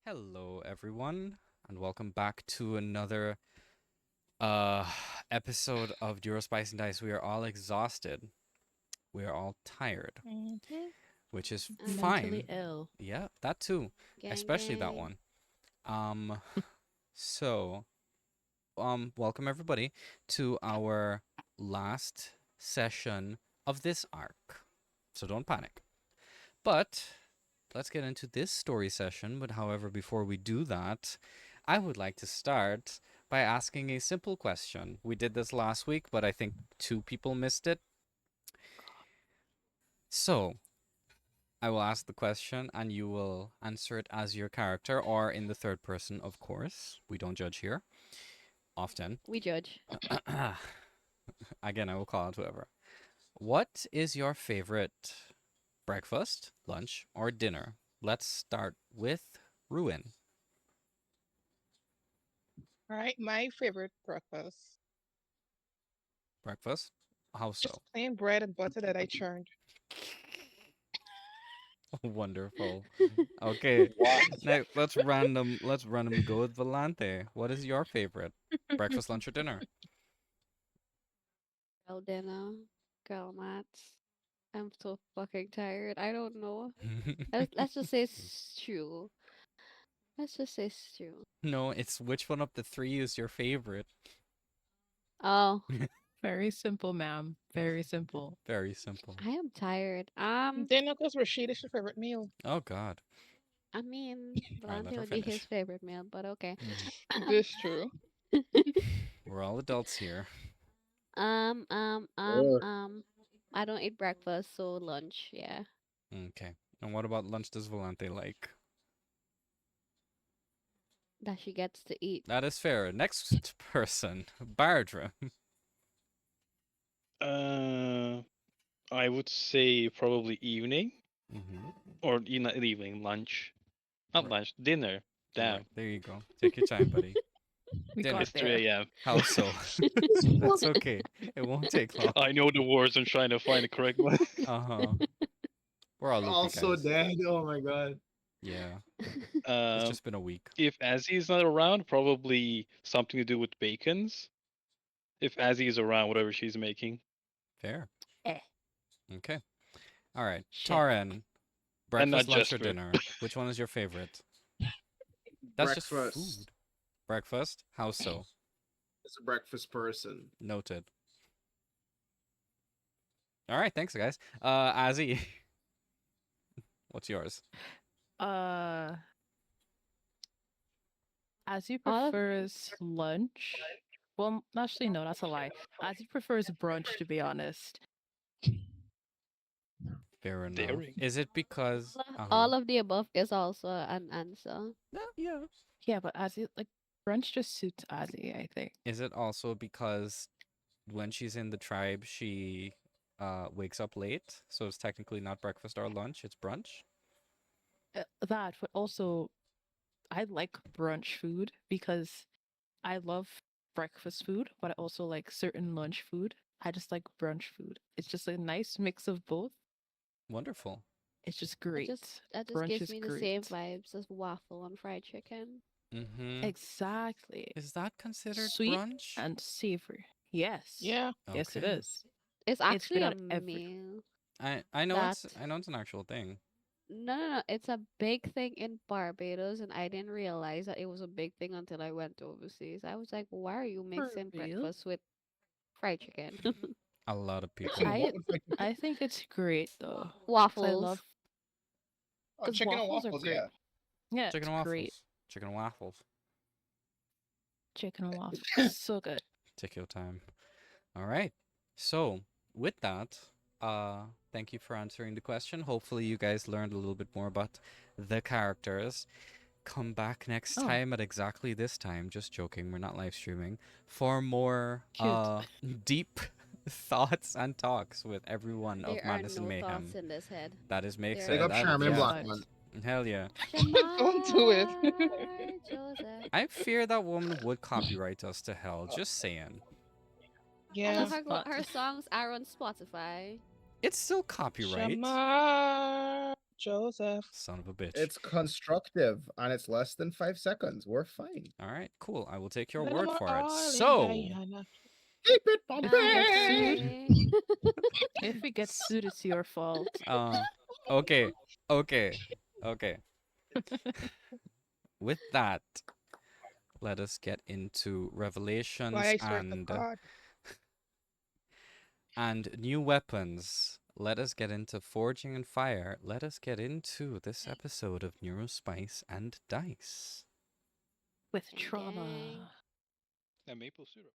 Hello, everyone, and welcome back to another uh episode of NeuroSpice&Dice. We are all exhausted. We are all tired, Mhm. which is Mentally fine. ill. Yeah, that too, Gang, especially that gang. one. Um, so welcome everybody to our last session of this arc. So don't panic. But let's get into this story session. But however, before we do that, I would like to start by asking a simple question. We did this last week, but I think two people missed it. So I will ask the question and you will answer it as your character or in the third person, of course. We don't judge here often. We judge. Again, I will call out whoever. What is your favorite breakfast, lunch, or dinner? Let's start with Ruin. Right, my favorite breakfast. Breakfast? How Just so? plain bread and butter that I churned. Wonderful. Okay. Next, let's randomly go with Volante. What is your favorite? Breakfast, lunch, or dinner? Girl dinner. Girl mats. I'm so fucking tired. I don't know. Let's just say stew. Let's just say stew. No, it's which one of the three is your favorite? Oh, Very simple, ma'am. Very simple. Very simple. I am tired. Dinner goes Rashid is your favorite meal. Oh God. I mean, All right, let Volante her would be his finish. favorite meal, but okay. This true. We're all adults here. Um, um, um, Or um. I don't eat breakfast, so lunch. Yeah. Okay. And what about lunch does Volante like? That she gets to eat. That is fair. Next person, Bardra. uh, I would say probably evening Mm-hmm. or not evening, lunch. Not Right. lunch, dinner. Damn, There you go. Take your time, buddy. We Dinner. got it's there. 3 a.m. How so? That's okay. It won't take long. I know the words. I'm trying to find the correct one. Uh-huh. We're all loopy, Also guys. dead. Oh my god. Yeah. It's Um, just been a week. if Azzy is not around, probably something to do with bacons. If Azzy is around, whatever she's making. Fair. Eh. Okay. All right. Shit. Tauren, And not breakfast, lunch, or Jesper. dinner? Which one is your favorite? That's just Breakfast. food. Breakfast? How so? It's a breakfast person. Noted. All right. Thanks, guys. Azzy. What's yours? As you All of- prefers lunch. Well, actually, no, that's a lie. As you prefers brunch, to be honest. Fair enough. Daring. Is it because all of the above is also an answer. yeah. Yeah, but as you like, brunch just suits Azzy, I think. Is it also because when she's in the tribe she wakes up late, so it's technically not breakfast or lunch, it's brunch? That, but also, I like brunch food because I love breakfast food, but I also like certain lunch food. I just like brunch food. It's just a nice mix of both. Wonderful. It's just great. That just Brunch gives is me the same great. vibes as waffle and fried chicken. Mm-hmm. Exactly. Is that considered Sweet brunch? and savory. Yes. Yeah. Yes, it Okay. is. It's It's actually good a on every- meal. I know it's that- an actual thing. No. It's a big thing in Barbados, and I didn't realize that it was a big thing until I went overseas. I was like, why are you mixing real? breakfast with fried chicken? A lot of people. I think it's great though. 'Cause Waffles. I love Oh, 'cause chicken and waffles are waffles, great. yeah. Yeah, Chicken it's and waffles. great. Chicken and waffles. Chicken and waffles. So good. Take your time. All right. So with that, thank you for answering the question. Hopefully you guys learned a little bit more about the characters. Come back next Oh. time at exactly this time. Just joking, we're not live streaming. For more Cute. deep thoughts and talks with everyone of There are Madness no and Mayhem. thoughts in this head. That is Make There said. Big up that- Charmin yeah. Block one. Hell yeah. Don't do it. Shemai Joseph. I fear that woman would copyright us to hell. Just saying. I Yeah. love her, Spot- her songs are on Spotify. It's still copyright. Shema. Joseph. Son of a bitch. It's constructive and it's less than 5 seconds. We're fine. All right, cool. I will take your Then word I'm for it. all in So, Guyana. Keep it If we get pumping! sued, Okay. if we get sued, it's your fault. okay, okay, okay. With that, let us get into revelations Why I swear to God. and new weapons. Let us get into forging and fire. Let us get into this episode of NeuroSpice and Dice. With Dang. trauma. And maple syrup.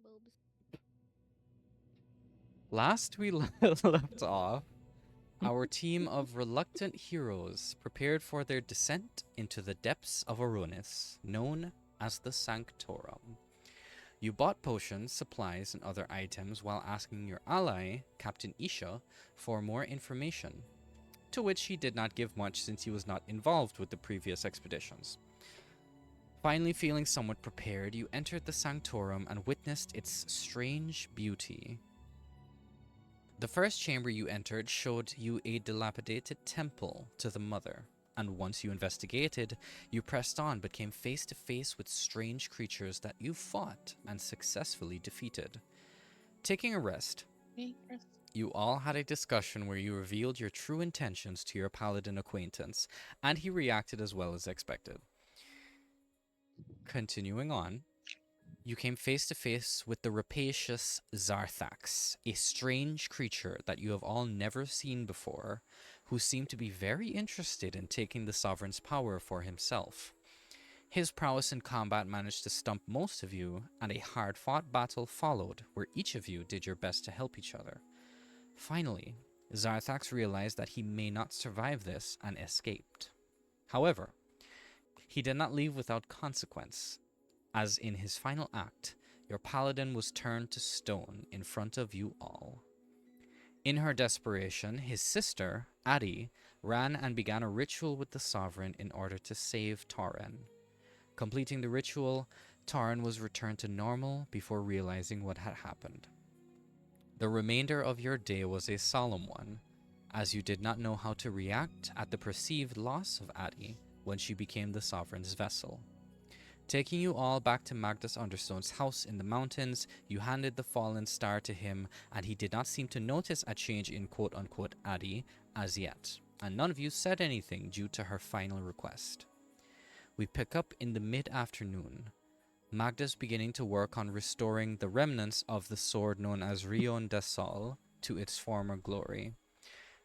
Boobs. Last we left off, our team of reluctant heroes prepared for their descent into the depths of Oronys, known as the Sanctorum. You bought potions, supplies, and other items while asking your ally, Captain Isha, for more information, to which he did not give much since he was not involved with the previous expeditions. Finally feeling somewhat prepared, you entered the Sanctorum and witnessed its strange beauty. The first chamber you entered showed you a dilapidated temple to the Mother, and once you investigated, you pressed on but came face to face with strange creatures that you fought and successfully defeated. Taking a rest, you all had a discussion where you revealed your true intentions to your paladin acquaintance, and he reacted as well as expected. Continuing on, you came face to face with the rapacious Zarthax, a strange creature that you have all never seen before, who seemed to be very interested in taking the sovereign's power for himself. His prowess in combat managed to stump most of you, and a hard-fought battle followed, where each of you did your best to help each other. Finally, Zarthax realized that he may not survive this and escaped. However, he did not leave without consequence, as in his final act, your paladin was turned to stone in front of you all. In her desperation, his sister, Adi, ran and began a ritual with the sovereign in order to save Tauren. Completing the ritual, Tauren was returned to normal before realizing what had happened. The remainder of your day was a solemn one, as you did not know how to react at the perceived loss of Adi when she became the sovereign's vessel. Taking you all back to Magnus Understone's house in the mountains, you handed the fallen star to him, and he did not seem to notice a change in quote-unquote Adi as yet, and none of you said anything due to her final request. We pick up in the mid-afternoon. Magda's beginning to work on restoring the remnants of the sword known as Rion de Sol to its former glory,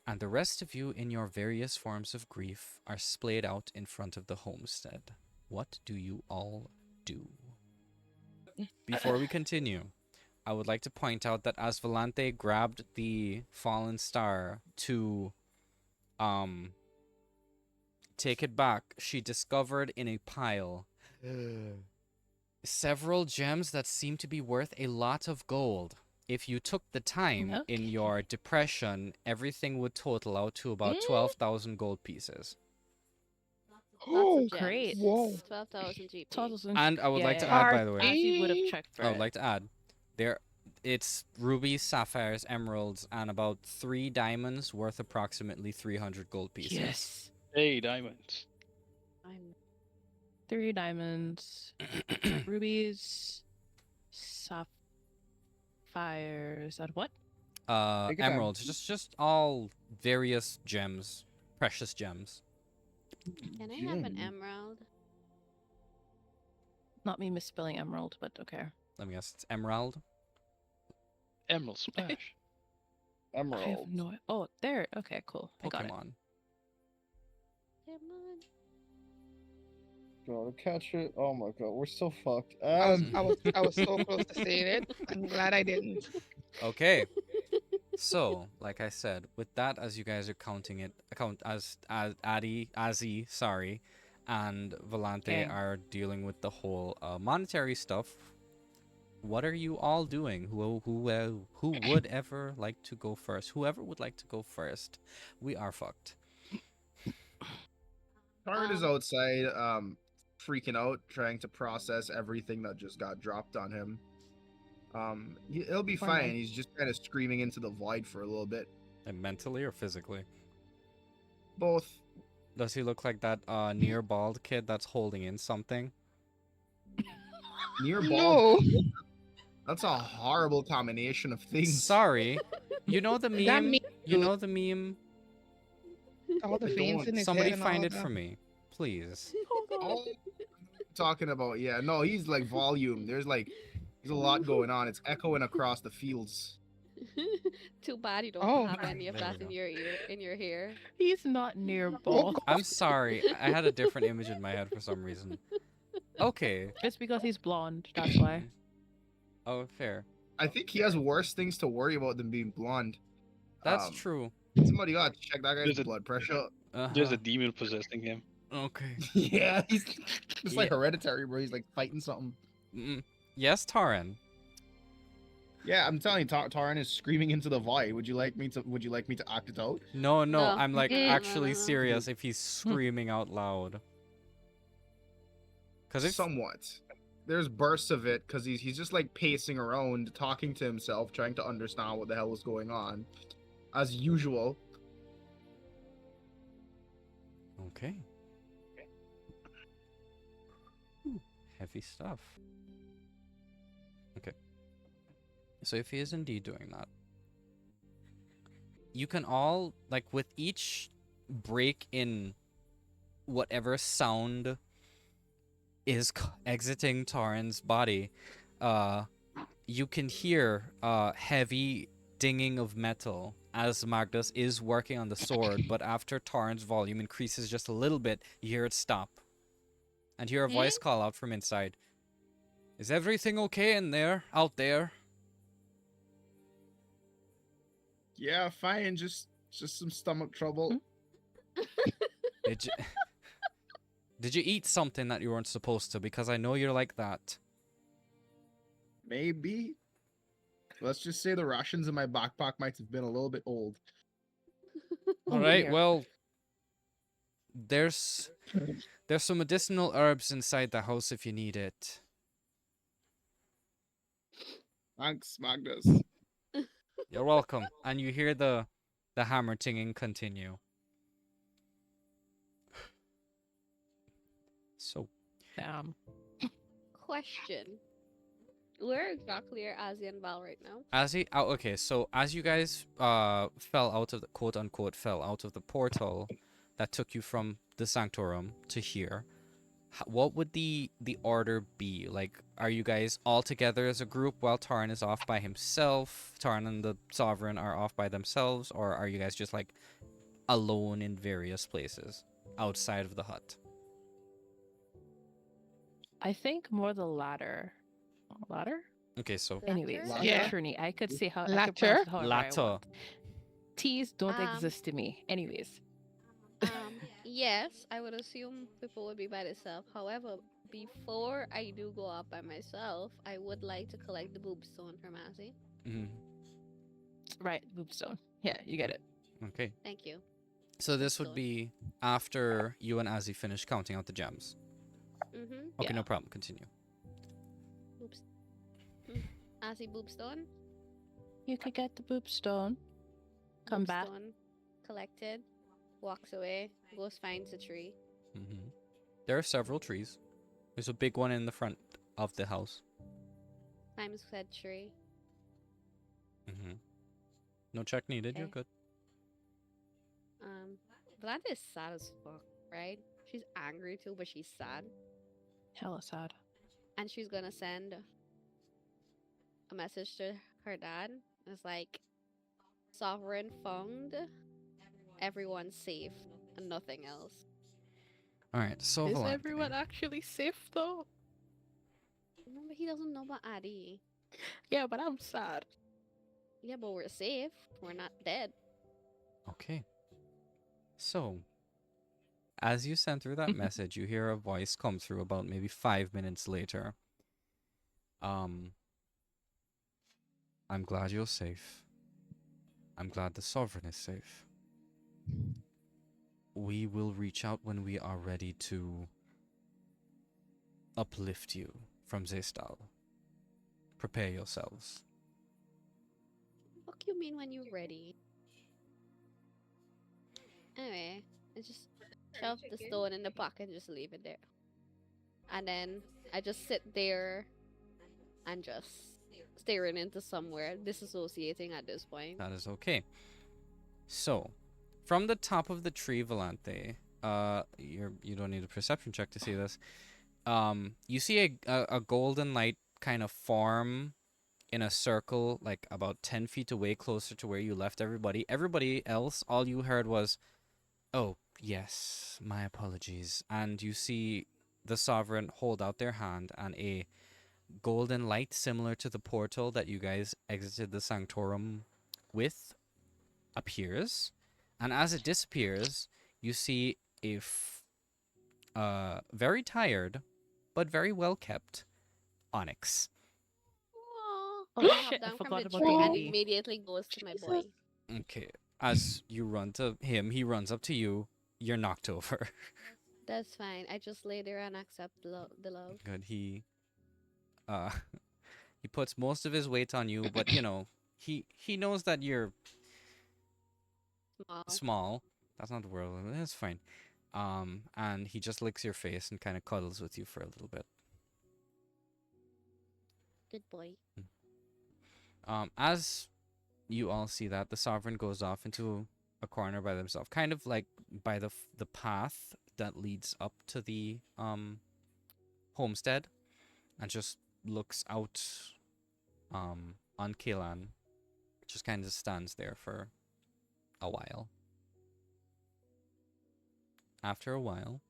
and the rest of you in your various forms of grief are splayed out in front of the homestead. What do you all do? Before we continue, I would like to point out that as Volante grabbed the fallen star to take it back, she discovered in a pile several gems that seem to be worth a lot of gold. If you took the time in Okay. your depression, everything would total out to about 12,000 gold pieces. Lots Oh, of gems. great. whoa. 12,000 GP. 12,000 And I would like to yeah, add, by the way, as you would have checked for I would it. like to add, it's rubies, sapphires, emeralds, and about 3 diamonds worth approximately 300 gold pieces. Yes. Hey, diamonds. I'm 3 diamonds, rubies, sapphires, and what? Take your time. Emeralds, just all various gems, precious gems. Can I have an Gem. emerald? Not me misspelling emerald, but okay. Let me guess, it's emerald. Emerald Splash. I have Emerald. no. Oh, there. Okay, cool. I got it. Pokemon. Come on. Gotta catch it. Oh my god, we're so fucked. I was so close to saying it. I'm glad I didn't. Okay. So, like I said, with that, as you guys are counting it, as Azzy, sorry, and Volante Okay. are dealing with the whole monetary stuff. What are you all doing? Who would ever like to go first? Whoever would like to go first, we are fucked. Tarn is outside, freaking out, trying to process everything that just got dropped on him. He'll be Poor fine. man. He's just kind of screaming into the void for a little bit. And mentally or physically? Both. Does he look like that near bald kid that's holding in something? Near No. bald. That's a horrible combination of things. Sorry, you know the That meme. meme You was- know the meme. All the I veins don't. in his Somebody head and find all it that. for me, please. Oh, talking about, yeah, no, he's like volume. There's a lot going on. It's echoing across the fields. Too bad you don't Oh, have my- any of There we that in go. your ear, in your hair. He's not near Oh, ball. I'm sorry, I had a different image in my head for some reason. Okay. It's because he's blonde. That's why. Oh, fair. I think he has worse things to worry about than being blonde. That's true. Somebody got to check that guy's There's a- blood pressure. There's Uh-huh. a demon possessing him. Okay. Yeah, he's just like Yeah. hereditary, bro. He's like fighting something. Yes, Taran. Yeah, I'm telling you, Taran is screaming into the void. Would you like me to act it out? No, No. I'm like Mm-mm. actually No, no, no. serious if he's screaming out loud. Cause if Somewhat. There's bursts of it because he's just like pacing around, talking to himself, trying to understand what the hell is going on, as usual. Okay. Ooh, heavy stuff. Okay. So if he is indeed doing that, you can all, like, with each break in whatever sound is exiting Taran's body, you can hear heavy dinging of metal as Magnus is working on the sword, but after Taran's volume increases just a little bit, you hear it stop. And hear a voice call out from inside. Is everything okay in there? Out there? Yeah, fine. Just some stomach trouble. Did you... Did you eat something that you weren't supposed to? Because I know you're like that. Maybe. Let's just say the rations in my backpack might have been a little bit old. All right, dear. well, there's some medicinal herbs inside the house if you need it. Thanks, Magnus. You're welcome. And you hear the hammer tinging continue. So, Damn. Question. Where exactly are Azzy and Val right now? Okay, so as you guys fell out of the quote unquote fell out of the portal that took you from the sanctorum to here, what would the order be? Like, are you guys all together as a group while Tarn is off by himself? Tarn and the Sovereign are off by themselves, or are you guys just like alone in various places outside of the hut? I think more the latter. Latter? Okay, so Anyways, Latter? as Yeah. a Trini, I could say how I could Latter? pronounce it however I latter. want. T's don't Um, exist to me. Anyways. Yes, I would assume people would be by themselves. However, before I do go out by myself, I would like to collect the boob stone from Azzy. Mhm. Right, Boopstone. Yeah, you get it. Okay, Thank you. so this would Stone. be after you and Azzy finish counting out the gems. Mm-hmm. Okay, Yeah. no problem. Continue. Oops. Azzy boob stone. You could get the Boopstone. Come Boob back. stone collected. Walks away. Goes finds a tree. Hmm. There are several trees. There's a big one in the front of the house. Climbs said tree. Hmm. No check needed. You're Okay. good. Vlad is sad as fuck, right? She's angry too, but she's sad. Hella sad. And she's gonna send a message to her dad. It's like, Sovereign found, everyone's safe, and nothing else. All right. So Is Volante. everyone actually safe though? Remember, he doesn't know about Addie. Yeah, but I'm sad. Yeah, but we're safe. We're not dead. Okay. So, as you send through that message, you hear a voice come through about maybe 5 minutes later. I'm glad you're safe. I'm glad the Sovereign is safe. We will reach out when we are ready to uplift you from Zaestal. Prepare yourselves. What do you mean when you're ready? Anyway, I just shove the stone in the pocket and just leave it there. And then I just sit there and just staring into somewhere, disassociating at this point. That is okay. So, from the top of the tree, Volante, you don't need a perception check to see this. You see a golden light kind of form in a circle, like about 10 feet away, closer to where you left everybody. Everybody else, all you heard was, "Oh, yes, my apologies." And you see the Sovereign hold out their hand, and a golden light similar to the portal that you guys exited the sanctorum with appears. And as it disappears, you see a very tired but very well kept Onyx. Aw. Oh, I hop shit, I down from forgot the about tree the and baby. immediately goes to my boy. Okay. As you run to him, he runs up to you. You're knocked over. That's fine. I just lay there and accept the love. Good. Uh he puts most of his weight on you, but he knows that you're Small. small. That's not the word. That's fine. And he just licks your face and kind of cuddles with you for a little bit. Good boy. As you all see that, the Sovereign goes off into a corner by themselves, kind of like by the path that leads up to the homestead, and just looks out on Kaelan. Just kind of stands there for a while. After a while,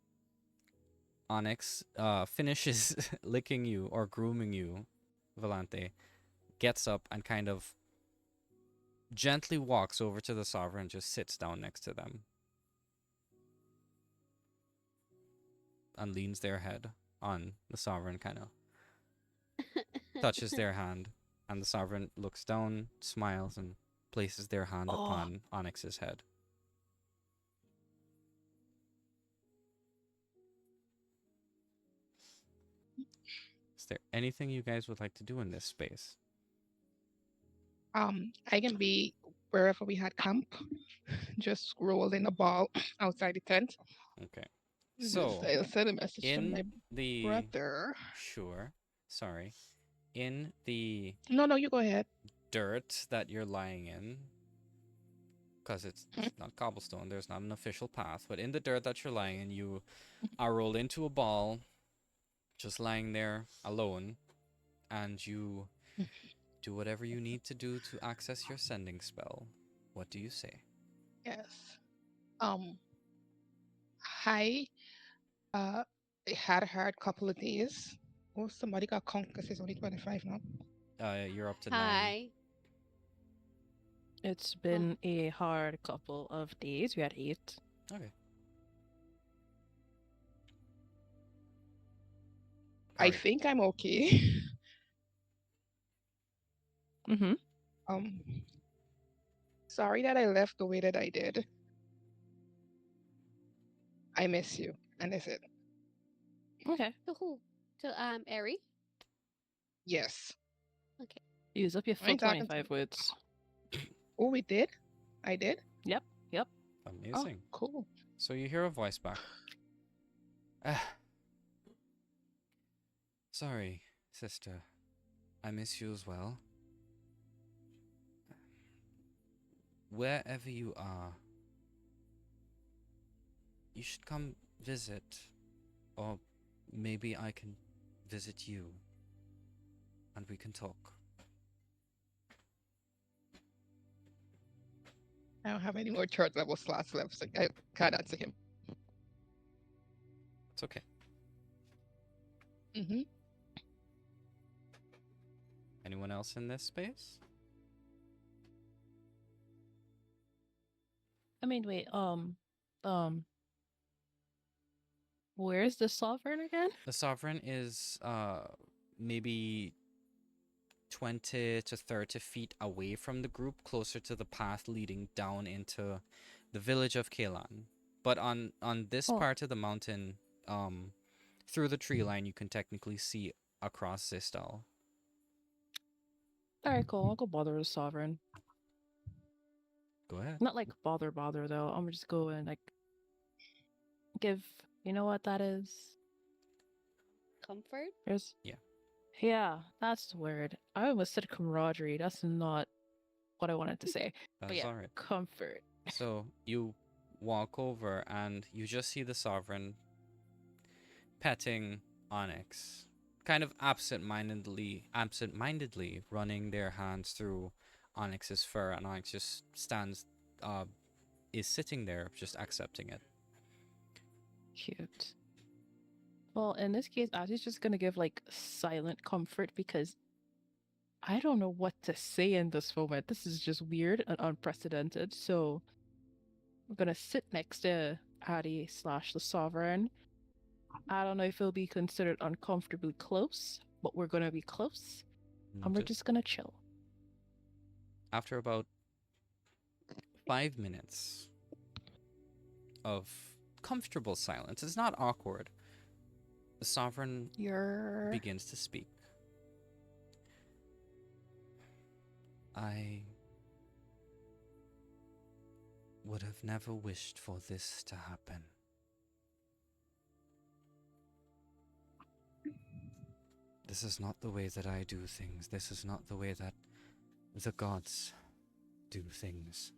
Onyx finishes licking you or grooming you, Volante, gets up and kind of gently walks over to the Sovereign and just sits down next to them. And leans their head on the Sovereign, kind of touches their hand. And the Sovereign looks down, smiles, and places their hand upon Onyx's head. Is there anything you guys would like to do in this space? I can be wherever we had camp, just rolled in a ball outside the tent. Okay. Just So, I'll send a message to my in the brother. Sure. Sorry. in the No, you go ahead. dirt that you're lying in, because it's not cobblestone, there's not an official path, but in the dirt that you're lying in, you are rolled into a ball, just lying there alone, and you do whatever you need to do to access your sending spell. What do you say? Yes. Hi. I had a hard couple of days. Oh, somebody got conked because it's only 25 now. You're up to 9. Hi. It's been a hard couple of days. We had 8. Okay. I Kari. think I'm okay. Mm-hmm. Sorry that I left the way that I did. I miss you, and that's it. Okay. To who? To Eri? Yes. Okay. Use up your I full ain't talking to 25 words. Oh, we did? I did? Yep. Amazing. Oh, cool. So you hear a voice back. Sorry, sister. I miss you as well. Wherever you are, you should come visit. Or maybe I can visit you. And we can talk. I don't have any more third level slots left, so I can't answer him. It's okay. Mm-hmm. Anyone else in this space? I mean, wait. Where's the sovereign again? The sovereign is maybe 20 to 30 feet away from the group, closer to the path leading down into the village of Kalan. But on this Oh. part of the mountain, through the tree line, you can technically see across Zaestal. Alright, cool. I'll go bother the sovereign. Go ahead. Not like bother though. I'm just go and like give. You know what that is? Comfort? There's. Yeah. Yeah, that's the word. I almost said camaraderie. That's not what I wanted to say. But That's yeah, alright. comfort. So you walk over and you just see the sovereign petting Onyx, kind of absent-mindedly running their hands through Onyx's fur, and Onyx just is sitting there, just accepting it. Cute. Well, in this case, Azi's just gonna give like silent comfort because I don't know what to say in this moment. This is just weird and unprecedented. So I'm gonna sit next to Adi / the Sovereign. I don't know if it'll be considered uncomfortably close, but we're gonna be close. And we're just gonna chill. After about 5 minutes of comfortable silence, it's not awkward, the sovereign begins to speak. I would have never wished for this to happen. This is not the way that I do things. This is not the way that the gods do things.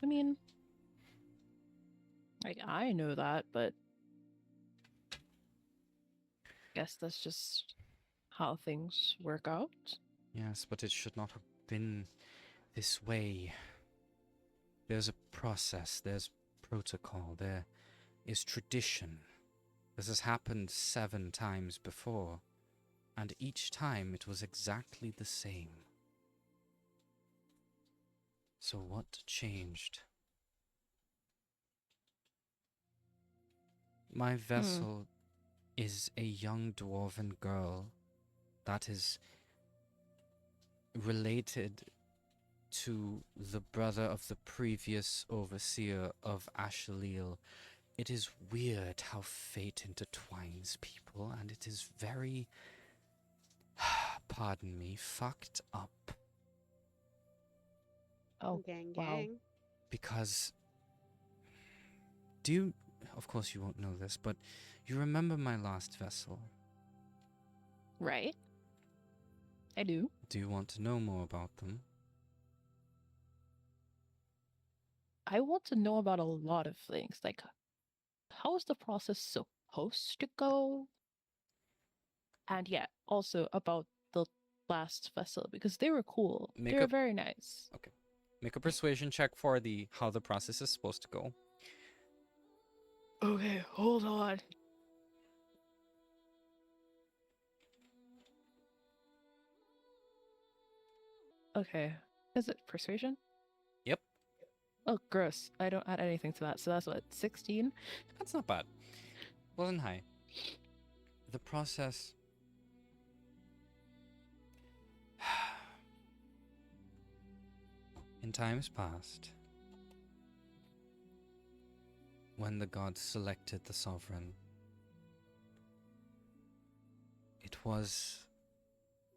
I mean, like, I know that, but I guess that's just how things work out. Yes, but it should not have been this way. There's a process, there's protocol, there is tradition. This has happened 7 times before, and each time it was exactly the same. So what changed? My vessel is a young dwarven girl that is related to the brother of the previous overseer of Ashalil. It is weird how fate intertwines people, and it is very, pardon me, fucked up. Oh, Gang, wow. gang. Because do you, of course you won't know this, but you remember my last vessel. Right? I do. Do you want to know more about them? I want to know about a lot of things. Like, how is the process supposed to go? And yeah, also about the last vessel because they were cool. Make They were a- very nice. Make a persuasion check for the how the process is supposed to go. Okay, hold on. Okay. Is it persuasion? Yep. Oh, gross. I don't add anything to that. So that's what, 16? That's not bad. Wasn't high. The process. In times past, when the gods selected the sovereign, it was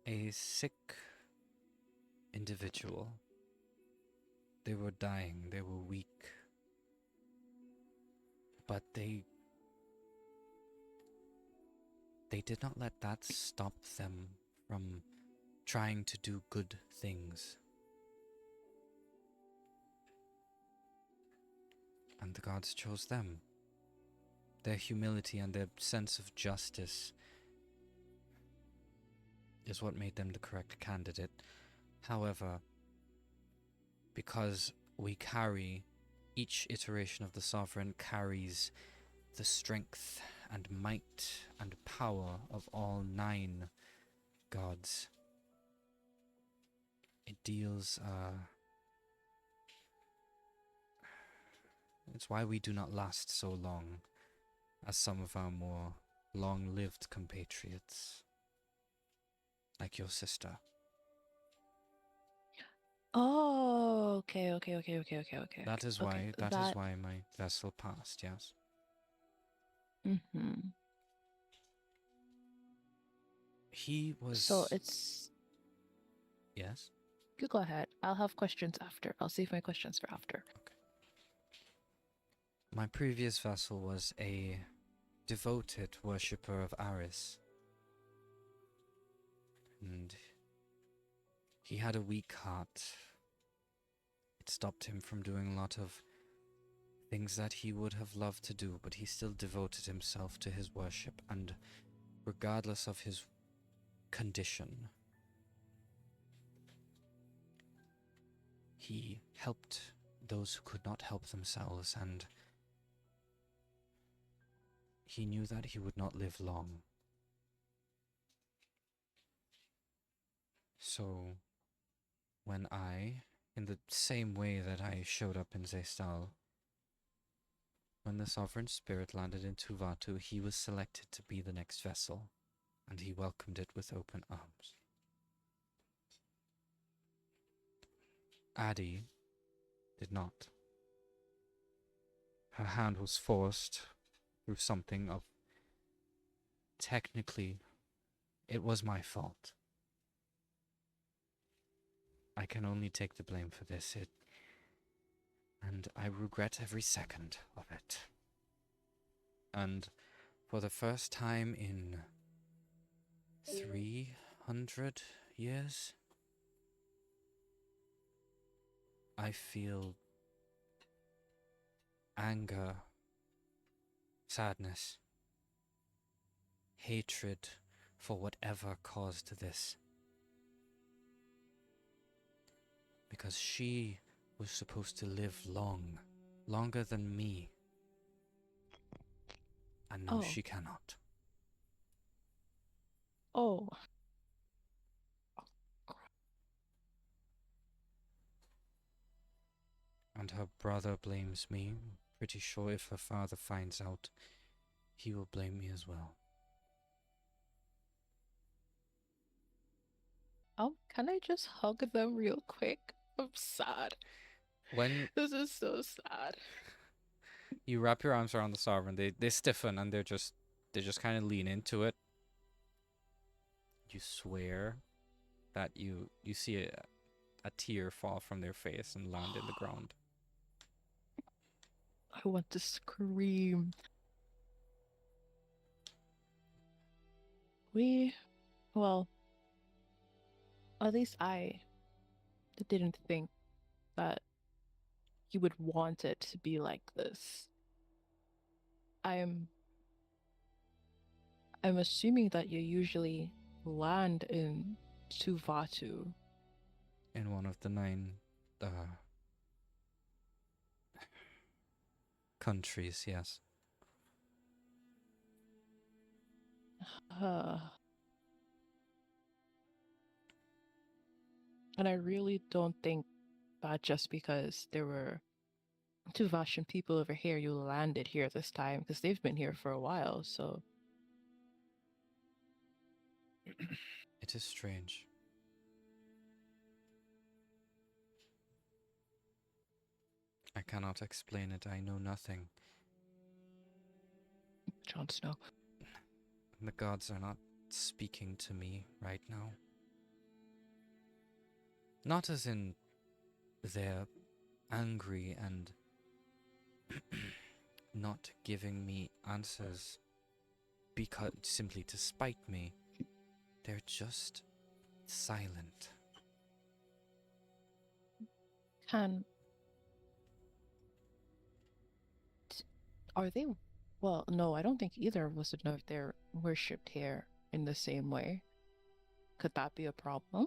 a sick individual. They were dying, they were weak, but they did not let that stop them from trying to do good things. And the gods chose them. Their humility and their sense of justice is what made them the correct candidate. However, because we carry, each iteration of the sovereign carries the strength and might and power of all 9 gods. It deals, it's why we do not last so long as some of our more long-lived compatriots, like your sister. Oh, okay. That is Okay, why, that is why my vessel passed, yes. Mm-hmm. He was... So it's... Yes? You go ahead. I'll have questions after. I'll save my questions for after. My previous vessel was a devoted worshipper of Aris. And he had a weak heart. It stopped him from doing a lot of things that he would have loved to do, but he still devoted himself to his worship, and regardless of his condition, he helped those who could not help themselves, and he knew that he would not live long. So, when I, in the same way that I showed up in Zaestal, when the Sovereign Spirit landed in Tuvatu, he was selected to be the next vessel, and he welcomed it with open arms. Addie did not. Her hand was forced through something of... Technically, it was my fault. I can only take the blame for this, and I regret every second of it. And for the first time in 300 years, I feel anger, sadness, hatred for whatever caused this. Because she was supposed to live long, longer than me. And no, Oh. she cannot. Oh. And her brother blames me. Pretty sure if her father finds out, he will blame me as well. Can I just hug them real quick? I'm sad. When This is so sad. you wrap your arms around the sovereign, they stiffen and they just kind of lean into it. You swear that you see a tear fall from their face and land in the ground. I want to scream. Well, at least I didn't think that you would want it to be like this. I'm assuming that you usually land in Tuvatu. In one of the 9 countries, yes. And I really don't think that just because there were Tuvashian people over here, you landed here this time, because they've been here for a while, so. It is strange. I cannot explain it. I know nothing. Jon Snow. The gods are not speaking to me right now. Not as in they're angry and not giving me answers because simply to spite me. They're just silent. Are they? Well, no, I don't think either of us would know if they're worshipped here in the same way. Could that be a problem?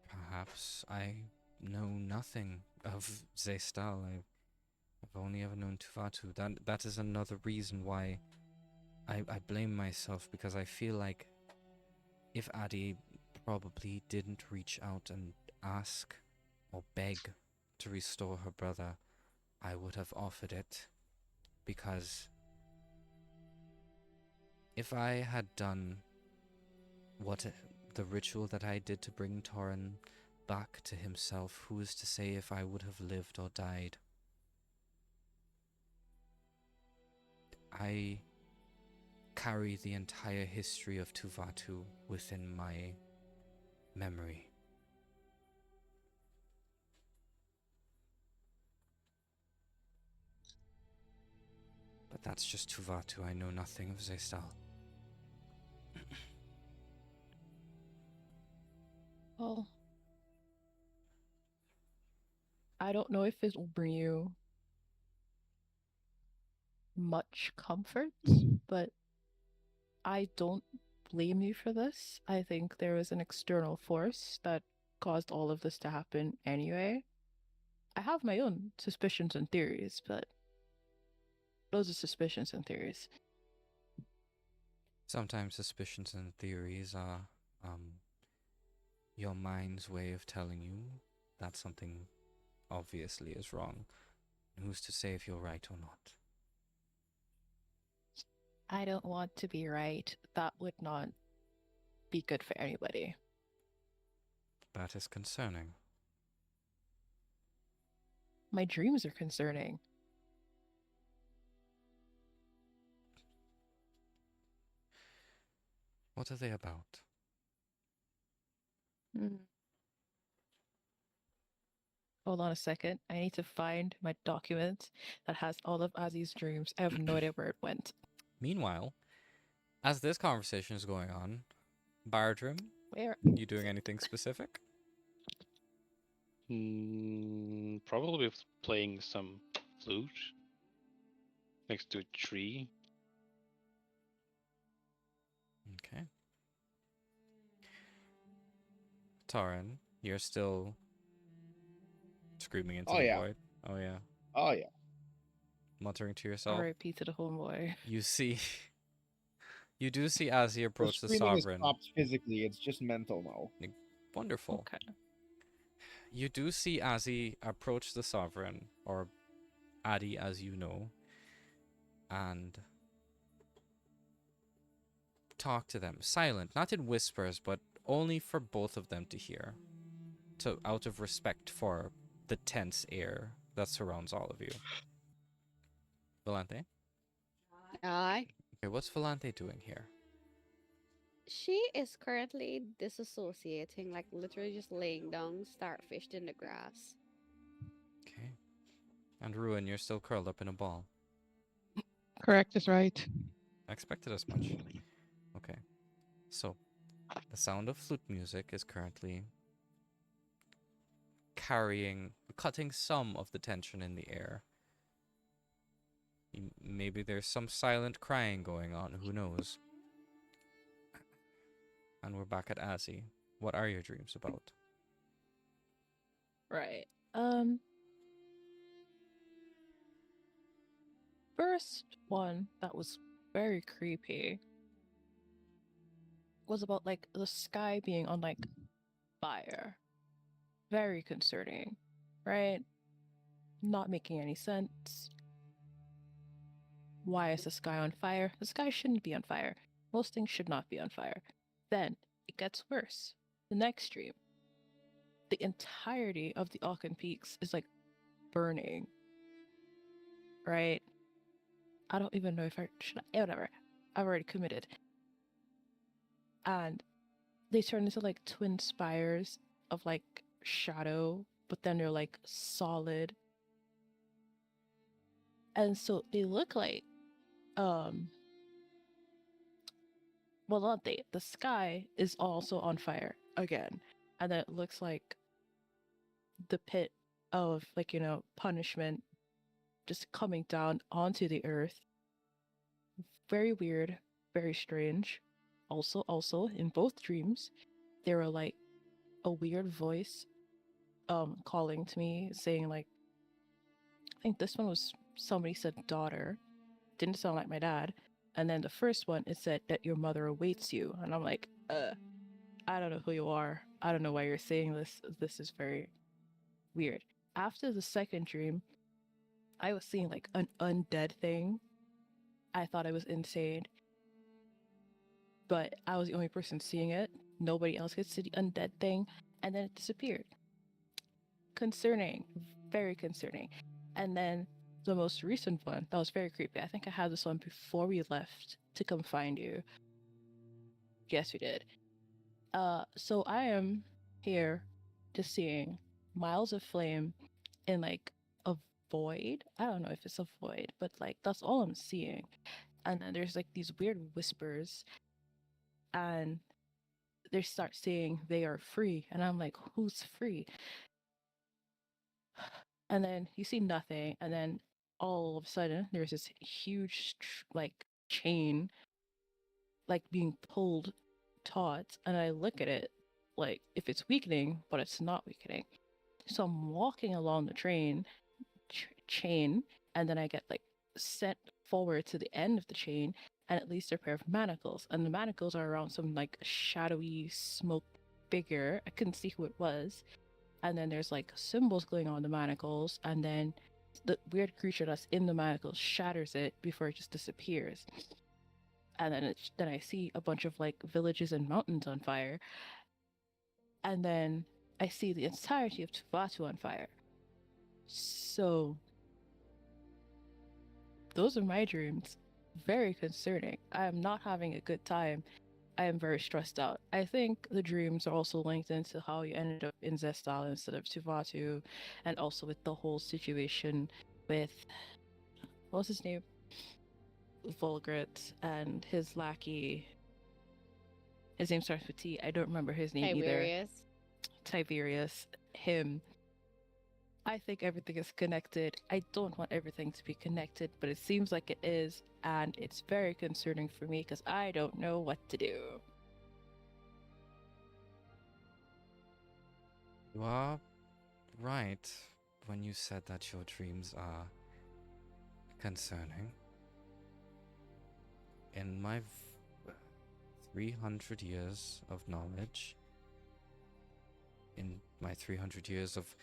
Perhaps I know nothing of Zaestal. I've only ever known Tuvatu. That is another reason why I blame myself, because I feel like if Addie probably didn't reach out and ask or beg to restore her brother, I would have offered it, because if I had done the ritual that I did to bring Torin back to himself, who is to say if I would have lived or died? I carry the entire history of Tuvatu within my memory. But that's just Tuvatu. I know nothing of Zaestal. Well, I don't know if it will bring you much comfort, but I don't blame you for this. I think there was an external force that caused all of this to happen anyway. I have my own suspicions and theories, but those are suspicions and theories. Sometimes suspicions and theories are your mind's way of telling you that something obviously is wrong. Who's to say if you're right or not? I don't want to be right. That would not be good for anybody. That is concerning. My dreams are concerning. What are they about? Hold on a second. I need to find my document that has all of Ozzy's dreams. I have no idea where it went. Meanwhile, as this conversation is going on, Bardrim, Where? you doing anything specific? Probably playing some flute next to a tree. Okay. Torin, you're still screaming into Oh, the yeah. void. Oh yeah. Oh yeah. Muttering to yourself. R.I.P. to the homeboy. You see, you do see as he The approached the screaming is sovereign. stopped physically. It's just mental now. Wonderful. Okay. You do see as he approached the sovereign, or Addy as you know, and talk to them, silent, not in whispers, but only for both of them to hear, out of respect for the tense air that surrounds all of you. Volante? Aye. Okay, what's Volante doing here? She is currently disassociating, like literally just laying down starfish in the grass. Okay. And Ruin, you're still curled up in a ball. Correct is right. I expected as much. Okay. So, the sound of flute music is currently cutting some of the tension in the air. Maybe there's some silent crying going on, who knows? And we're back at Azzy. What are your dreams about? Right. First one that was very creepy was about like the sky being on like fire. Very concerning, right? Not making any sense. Why is the sky on fire? The sky shouldn't be on fire. Most things should not be on fire. Then it gets worse. The next dream, the entirety of the Auckland Peaks is like burning, right? I don't even know if I should. Whatever. I've already committed. And they turn into like twin spires of like shadow, but then they're like solid. And so they look like well, not they. The sky is also on fire again. And then it looks like the pit of like, punishment just coming down onto the earth. Very weird, very strange. Also in both dreams, there were like a weird voice calling to me saying like, I think this one was somebody said daughter. Didn't sound like my dad. And then the first one, it said that your mother awaits you. And I'm like, I don't know who you are. I don't know why you're saying this. This is very weird. After the second dream, I was seeing like an undead thing. I thought I was insane. But I was the only person seeing it. Nobody else could see the undead thing. And then it disappeared. Concerning. Very concerning. And then the most recent one, that was very creepy. I think I had this one before we left to come find you. Yes, we did. So I am here just seeing miles of flame in like a void. I don't know if it's a void, but like that's all I'm seeing. And then there's like these weird whispers, and they start saying they are free, and I'm like, who's free? And then you see nothing, and then all of a sudden there's this huge like chain like being pulled taut, and I look at it like if it's weakening, but it's not weakening. So I'm walking along the chain, and then I get like sent forward to the end of the chain, and it leads to a pair of manacles, and the manacles are around some like shadowy smoke figure. I couldn't see who it was. And then there's like symbols going on the manacles, and then the weird creature that's in the manacles shatters it before it just disappears. And then I see a bunch of like villages and mountains on fire, and then I see the entirety of Tuvatu on fire. So those are my dreams. Very concerning. I am not having a good time. I am very stressed out. I think the dreams are also linked into how you ended up in Zaestal instead of Tuvatu, and also with the whole situation with, what was his name? Volgrit and his lackey. His name starts with T. I don't remember his name either. Tiberius. Him. I think everything is connected. I don't want everything to be connected, but it seems like it is, and it's very concerning for me because I don't know what to do. You are right when you said that your dreams are concerning. In my 300 years of knowledge, in my 300 years of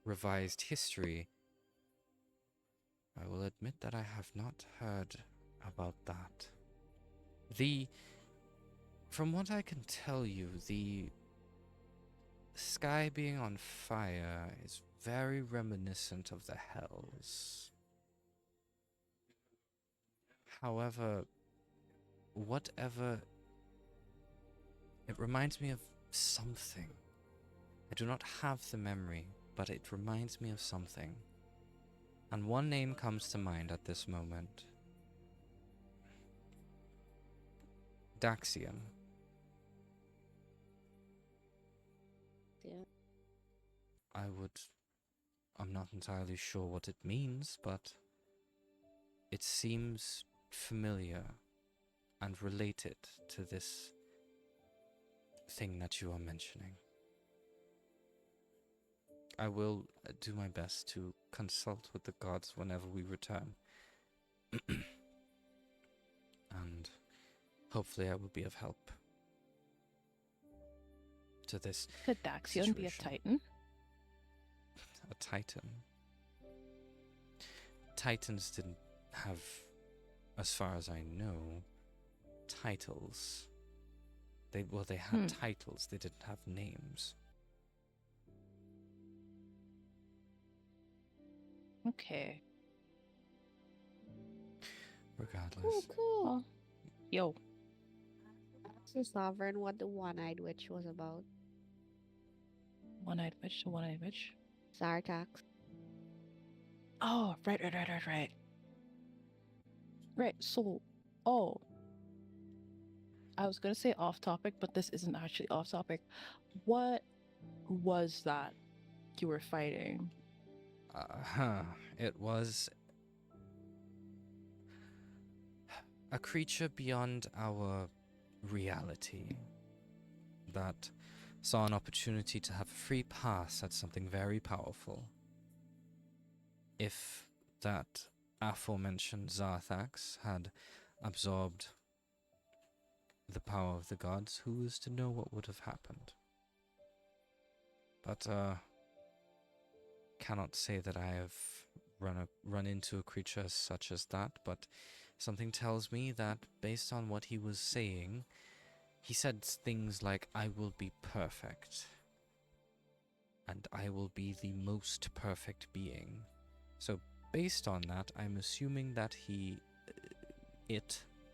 revised history, I will admit that I have not heard about that. From what I can tell you, the sky being on fire is very reminiscent of the hells. However, it reminds me of something. I do not have the memory, but it reminds me of something. And one name comes to mind at this moment. Daxian. Yeah. I'm not entirely sure what it means, but it seems familiar and related to this thing that you are mentioning. I will do my best to consult with the gods whenever we return. And hopefully I will be of help to this Could Daxion be a situation. titan? A titan. Titans didn't have, as far as I know, titles. They had titles, they didn't have names. Okay. Regardless. Cool. Well, yo. So Sovereign, what the one-eyed witch was about. One-eyed witch to one-eyed witch. Zartax. Oh, right. Right, so, oh. I was gonna say off topic, but this isn't actually off topic. What was that you were fighting? It was a creature beyond our reality that saw an opportunity to have a free pass at something very powerful. If that aforementioned Zarthax had absorbed the power of the gods, who is to know what would have happened? But, cannot say that I have run into a creature such as that, but something tells me that based on what he was saying, he said things like, I will be perfect. And I will be the most perfect being. So based on that, I'm assuming that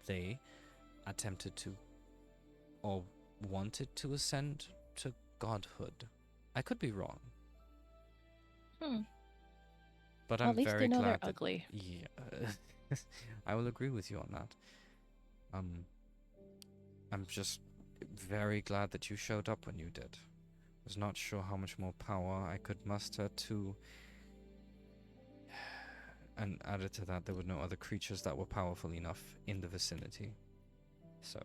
they attempted to, or wanted to ascend to godhood. I could be wrong. But Well, I'm at least very they know glad they're that, ugly. yeah, I will agree with you on that. I'm just very glad that you showed up when you did. Was not sure how much more power I could muster to. And added to that, there were no other creatures that were powerful enough in the vicinity. So.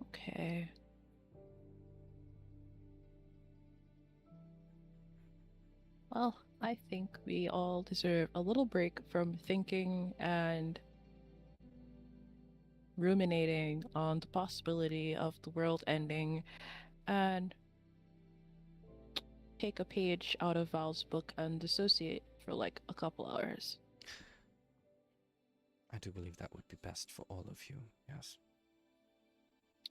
Okay. Well, I think we all deserve a little break from thinking and ruminating on the possibility of the world ending and take a page out of Val's book and dissociate for like a couple hours. I do believe that would be best for all of you, yes.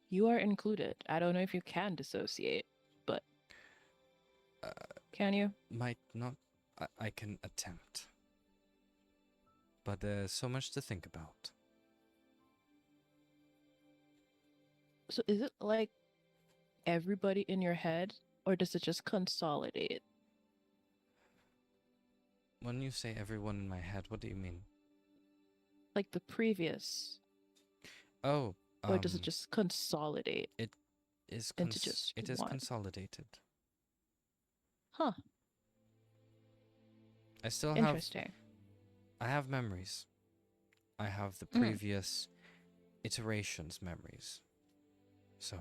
You are included. I don't know if you can dissociate, but can you? Might not. I can attempt. But there's so much to think about. So is it like everybody in your head, or does it just consolidate? When you say everyone in my head, what do you mean? Like the previous, Oh, or does it just consolidate is into just it is one? consolidated. Huh. I still Interesting. I have memories. I have the previous iterations memories. So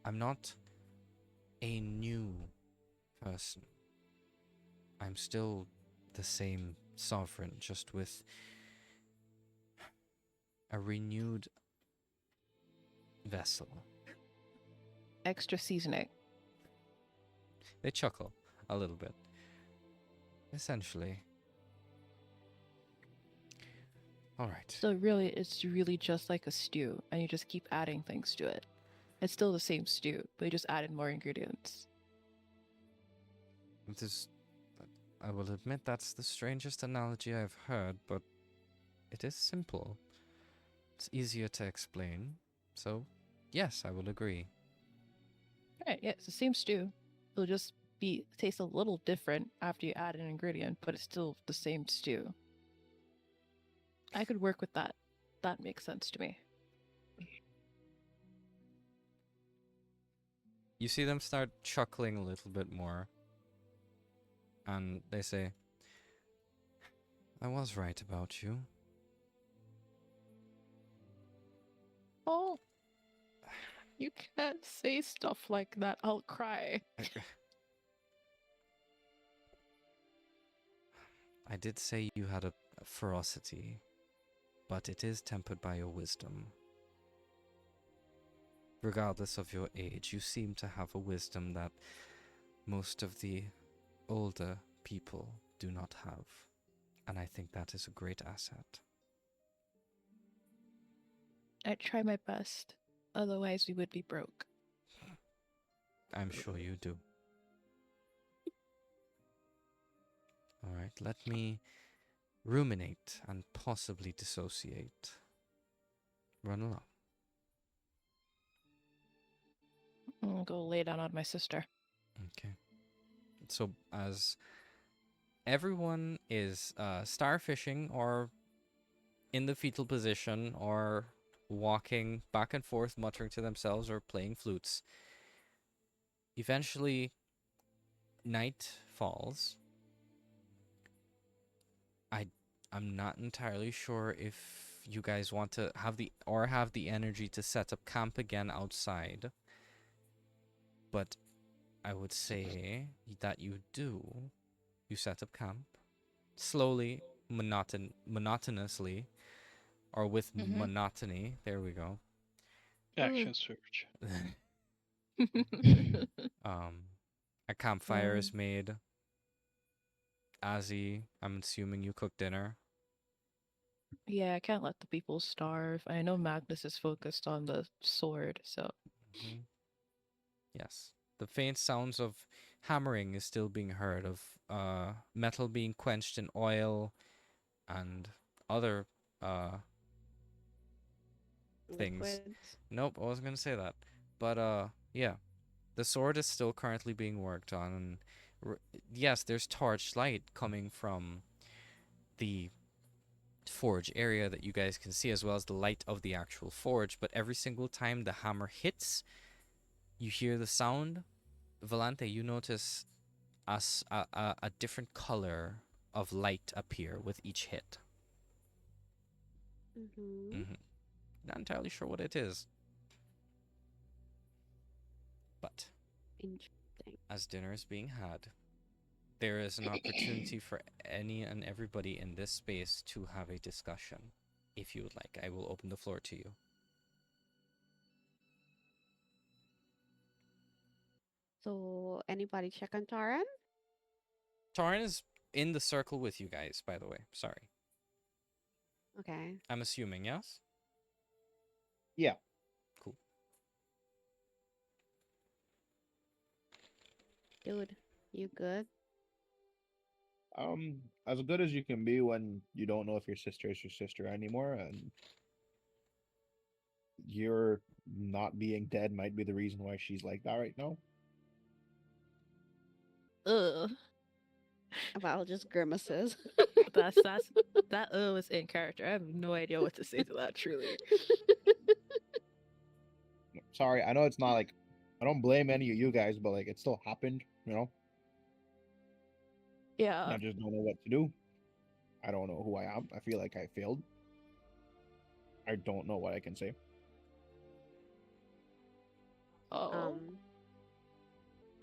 I'm not a new person. I'm still the same sovereign, just with a renewed vessel. Extra seasoning. They chuckle a little bit. Essentially. Alright. So really, it's really just like a stew, and you just keep adding things to it. It's still the same stew, but you just added more ingredients. I will admit that's the strangest analogy I've heard, but it is simple. It's easier to explain. So, yes, I will agree. Right, yeah, it's the same stew. It'll just be taste a little different after you add an ingredient, but it's still the same stew. I could work with that. That makes sense to me. You see them start chuckling a little bit more. And they say, I was right about you. Oh, you can't say stuff like that. I'll cry. I did say you had a ferocity, but it is tempered by your wisdom. Regardless of your age, you seem to have a wisdom that most of the older people do not have. And I think that is a great asset. I try my best. Otherwise, we would be broke. I'm sure you do. Alright, let me ruminate and possibly dissociate. Run along. I'll go lay down on my sister. Okay. So as everyone is starfishing or in the fetal position or walking back and forth, muttering to themselves or playing flutes, eventually night falls. I'm not entirely sure if you guys want to have the energy to set up camp again outside. But I would say that you do. You set up camp slowly, monotonously, or with Mhm. monotony. There we go. Action search. A campfire is Um. made. Azzy, I'm assuming you cook dinner. Yeah, I can't let the people starve. I know Magnus is focused on the sword, so. Mhm. Yes. The faint sounds of hammering is still being heard, of metal being quenched in oil and other things. Liquids. Nope, I wasn't gonna say that. But yeah. The sword is still currently being worked on, and yes, there's torchlight coming from the forge area that you guys can see, as well as the light of the actual forge. But every single time the hammer hits, you hear the sound. Volante, you notice a different color of light appear with each hit. Mm-hmm. Not entirely sure what it is. But Interesting. as dinner is being had, there is an opportunity for any and everybody in this space to have a discussion. If you would like, I will open the floor to you. So, anybody check on Taran? Taran is in the circle with you guys, by the way. Sorry. Okay. I'm assuming, yes? Yeah. Cool. Dude, you good? As good as you can be when you don't know if your sister is your sister anymore, and your not being dead might be the reason why she's like that right now. Ugh. Val just grimaces. That was in character. I have no idea what to say to that, truly. Sorry, I know it's not like I don't blame any of you guys, but like it still happened, you know? Yeah. I just don't know what to do. I don't know who I am. I feel like I failed. I don't know what I can say. Oh.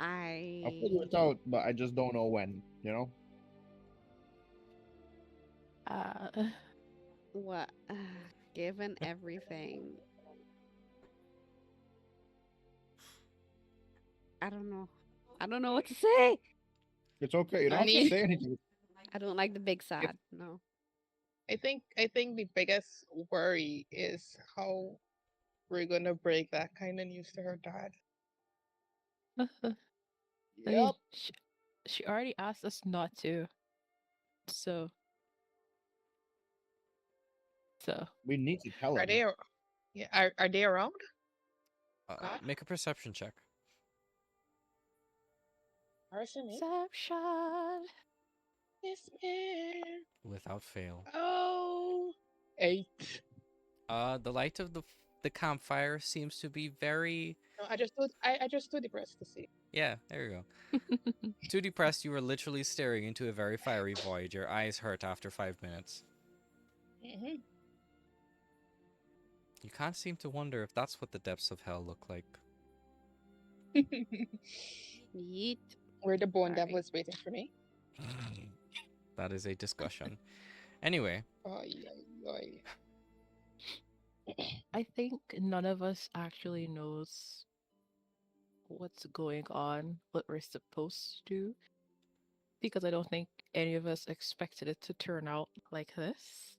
I'll figure it out, but I just don't know when, you know? What? Given everything, I don't know. I don't know what to say. It's okay. You don't I have to mean- say anything. I don't like the big sad. No. I think the biggest worry is how we're gonna break that kind of news to her dad. I mean, she already asked us not to. So. We need to tell Are him. they Yeah, are they around? God? Make a perception check Arsenic? Perception. Yes, man. without fail. Oh, 8. The light of the campfire seems to be very. No, I just do the breast to see. Yeah, there you go. Too depressed, you were literally staring into a very fiery void. Your eyes hurt after 5 minutes. Mm-hmm. You can't seem to wonder if that's what the depths of hell look like. Yeet. Where the bone Sorry. devil is waiting for me. That is a discussion. Anyway, Oy, oy, oy. I think none of us actually knows what's going on, what we're supposed to do, because I don't think any of us expected it to turn out like this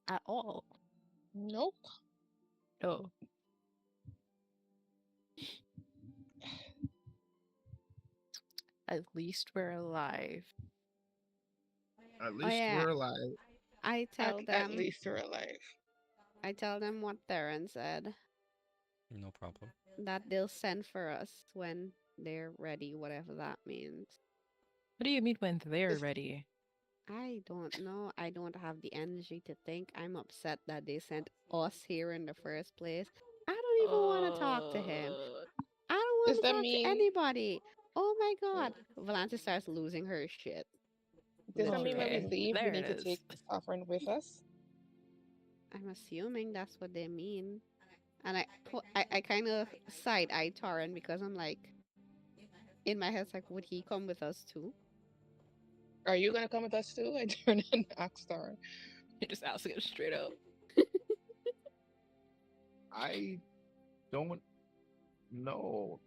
at all. Nope. No. At least we're alive. At least yeah. we're alive. I tell At them. least we're alive. I tell them what Theron said. no problem. That they'll send for us when they're ready, whatever that means. What do you mean when they're This- ready? I don't know. I don't have the energy to think. I'm upset that they sent us here in the first place. I don't even want to talk to him. I don't want Does to that talk mean- to anybody. Oh my god. Valente starts losing her shit. Does that mean when we Okay, leave, we there need it to is. take the sovereign with us? I'm assuming that's what they mean. And I kind of side-eye Torrin because I'm like, in my head, it's like, would he come with us too? Are you gonna come with us too? I turn and ask Star. You're just asking it straight up. I don't know.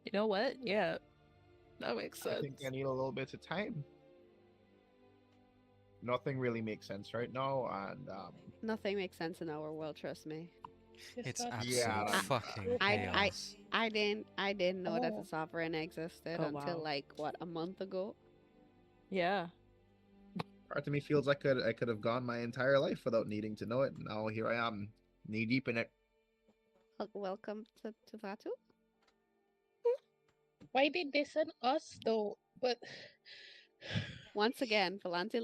You know what? Yeah, that makes sense. I think I need a little bit of time. Nothing really makes sense right now, and Nothing makes sense in our world, trust me. It's got- absolute Yeah, fucking I- chaos. I didn't know that Oh. the sovereign existed Oh, until wow. like what, a month ago. Yeah. part of me feels like I could have gone my entire life without needing to know it. Now here I am, knee deep in it. Welcome to Vatu. Why did they send us though? But Once again, Valente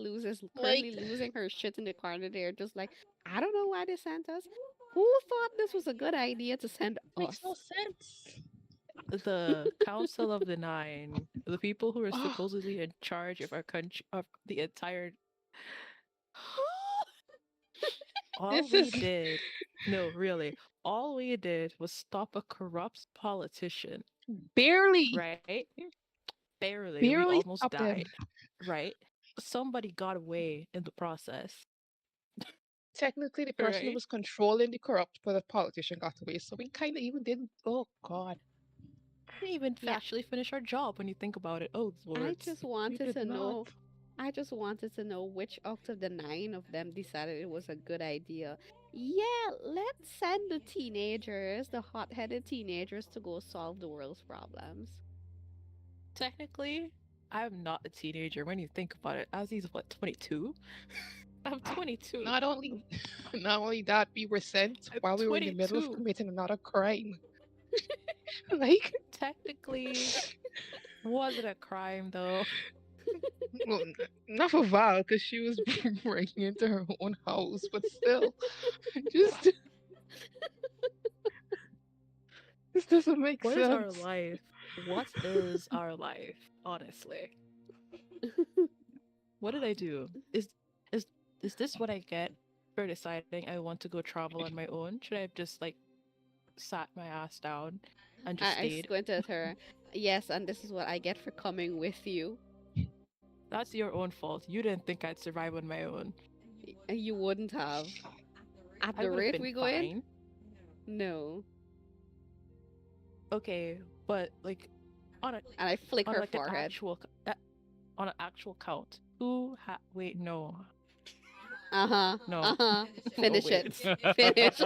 currently losing her shit in the corner there, just like, I don't know why they sent us. Who thought this was a good idea to send makes us? no sense. The Council of the Nine, the people who are Ah. supposedly in charge of our country, of the entire. All This we is- did, no, really, all we did was stop a corrupt politician, Barely. right? Barely. Barely We almost stopped him. died, right? Somebody got away in the process. Technically, the person who Right. was controlling the corrupt politician got away, so we kind of even didn't. Oh God. We didn't even Yeah. actually finish our job when you think about it. Oh, Lord. I just wanted did to know. not. I just wanted to know which out of the 9 of them decided it was a good idea. Yeah, let's send the teenagers, the hot-headed teenagers, to go solve the world's problems. Technically, I'm not a teenager when you think about it. Ozzy's what, 22? I'm 22. Not only, not only that, we were sent I'm while we were in the middle of 22. committing another crime. Like, Technically, was it a crime though? well, not for Val, because she was breaking into her own house, but still, just this doesn't make What sense. is our life? What is our life? Honestly, what did I do? Is this what I get for deciding I want to go travel on my own? Should I have just like sat my ass down and just I stayed? squinted at her. Yes, and this is what I get for coming with you. That's your own fault. You didn't think I'd survive on my own. You wouldn't have. At I the would have rate been we go in, fine. no. Okay, but like on a And I flick on her like an forehead. actual on an actual count. Wait, no. Uh-huh. No. Uh-huh. Finish wait. it. Finish.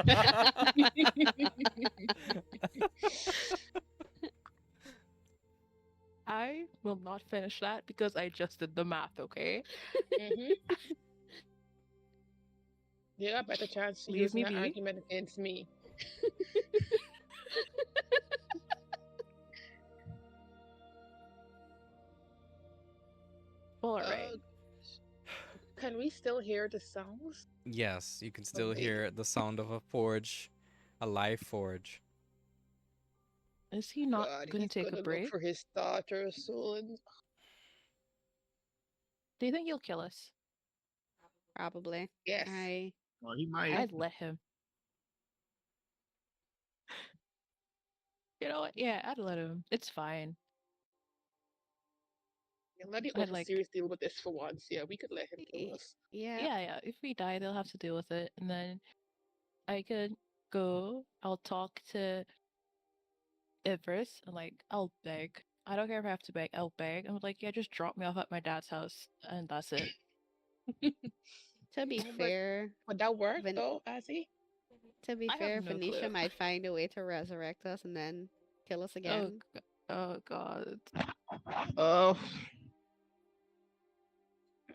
I will not finish that because I just did the math, okay? Mhm. You got a better chance Leave using me that be. argument against me. All right. Can we still hear the sounds? Yes, you can still Okay. hear the sound of a forge, a live forge. Is he not God, gonna he's take a gonna look break? for his daughter soon. Do you think he'll kill us? Probably. Yes. Well, he might. I'd let him. You know what? Yeah, I'd let him. It's fine. Yeah, let the I'd officers like, deal with this for once. Yeah, we could let him kill us. Yeah. yeah. If we die, they'll have to deal with it, and then I could go. I'll talk to Everest, and like, I'll beg. I don't care if I have to beg. I'll beg. I'm like, yeah, just drop me off at my dad's house, and that's it. To be But fair, would that work Ven- though, Azzy? to be I have fair, no Venetia clue. might find a way to resurrect us and then kill us Oh, again. oh God. Oh,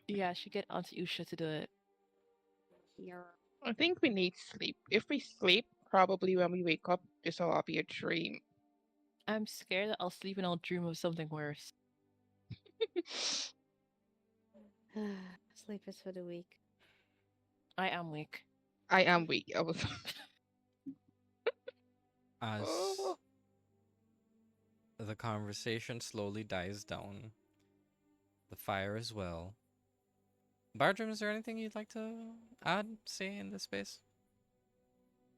Yeah, I should get Auntie Usha to do it. Yeah. I think we need sleep. If we sleep, probably when we wake up, this will all be a dream. I'm scared that I'll sleep and I'll dream of something worse. Sleep is for the weak. I am weak. I am weak. I was. As Oh. the conversation slowly dies down, the fire as well. Bartram, is there anything you'd like to add, say, in this space?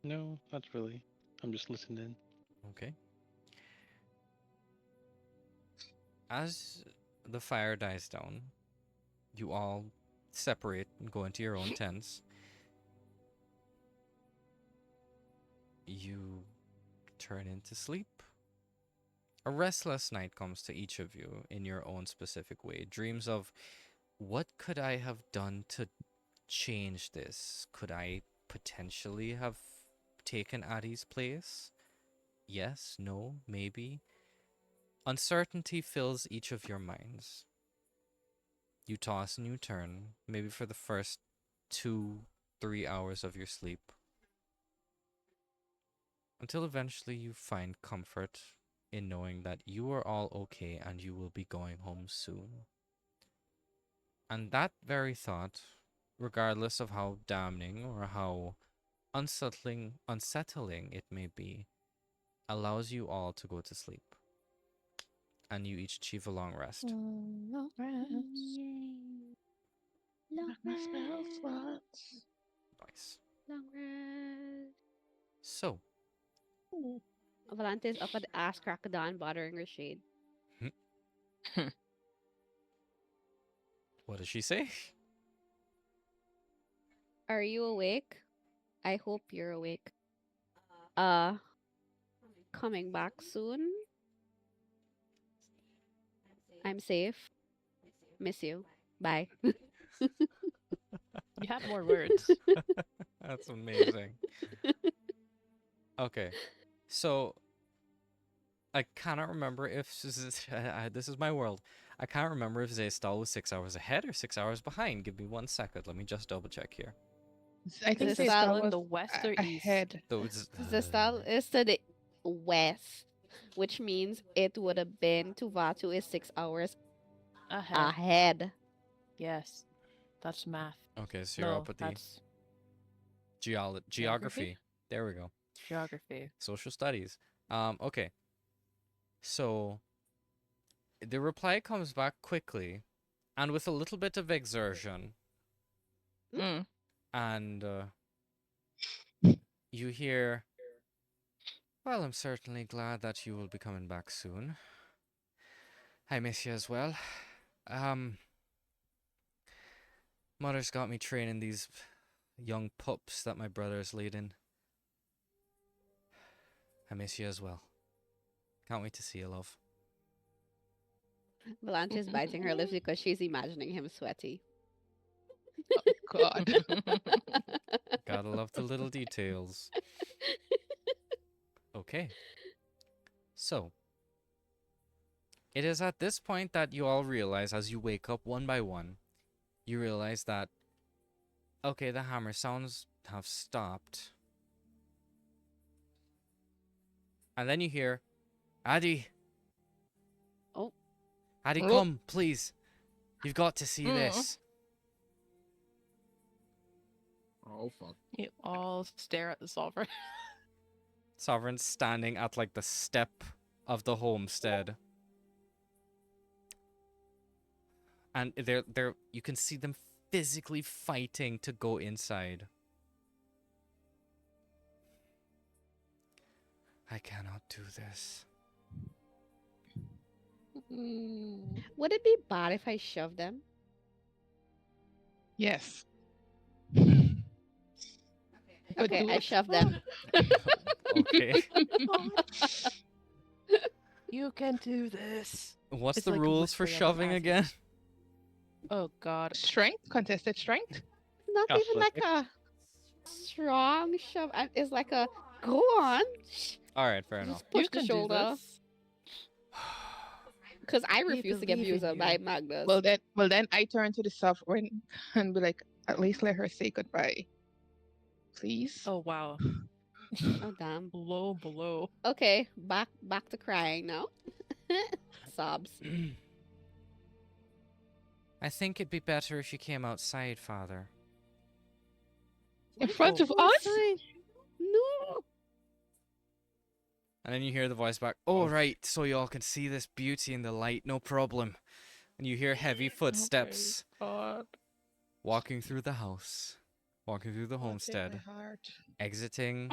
No, not really. I'm just listening. Okay. As the fire dies down, you all separate and go into your own tents. You turn into sleep. A restless night comes to each of you in your own specific way. Dreams of, what could I have done to change this? Could I potentially have taken Addie's place? Yes, no, maybe. Uncertainty fills each of your minds. You toss and you turn, maybe for the first 2-3 hours of your sleep, until eventually you find comfort in knowing that you are all okay and you will be going home soon. And that very thought, regardless of how damning or how unsettling it may be, allows you all to go to sleep. And you each achieve a long rest. Long rest. Yay. Long My spell rest. slots. Nice. Long rest. So, Volante's up at the ass crack of dawn bothering Rashid. what does she say? Are you awake? I hope you're awake. Coming back soon. I'm safe. Miss you. Bye. You had more words. That's amazing. Okay. So, I cannot remember if this is my world. I can't remember if Zaestal was 6 hours ahead or 6 hours behind. Give me 1 second. Let me just double check here. I think Zaestal Zaestal in was the west or east? ahead. Zaestal is to the west, which means it would have been Tuvatu is 6 hours ahead. Yes. That's math. Okay, so you're No, up at the that's geography. There we go. geography. Social studies. Okay. So the reply comes back quickly and with a little bit of exertion, Mm. and you hear, well, I'm certainly glad that you will be coming back soon. I miss you as well. Mother's got me training these young pups that my brother's leading. I miss you as well. Can't wait to see you, love. Volante is biting her lips because she's imagining him sweaty. God. Gotta love the little details. Okay. So, it is at this point that you all realize, as you wake up one by one, you realize that, okay, the hammer sounds have stopped. And then you hear, Addy. Oh. Addy, Oh. come, please. You've got to see Mm. this. Oh fuck. You all stare at the sovereign. Sovereign's standing at like the step of the homestead. And they're you can see them physically fighting to go inside. I cannot do this. Would it be bad if I shoved them? Yes. Okay, do I it. shoved them. Okay. You can do this. What's It's the like rules for whispering at them shoving as again? Oh god. Strength, contested strength. Not even like Athletic. a strong shove. It's like a go on. All right, fair enough. Just push You the can shoulder. do this. Because I We refuse to get believe in abused you. by Magnus. Well then I turn to the sovereign and be like, at least let her say goodbye. Please. Oh wow. Oh damn. Low below. Okay, back to crying now. Sobs. I think it'd be better if you came outside, Father. In front of Oh, us? fine. No. And then you hear the voice back, oh, right, so y'all can see this beauty in the light, no problem. And you hear heavy footsteps God. walking through the house, walking through the homestead, My heart. exiting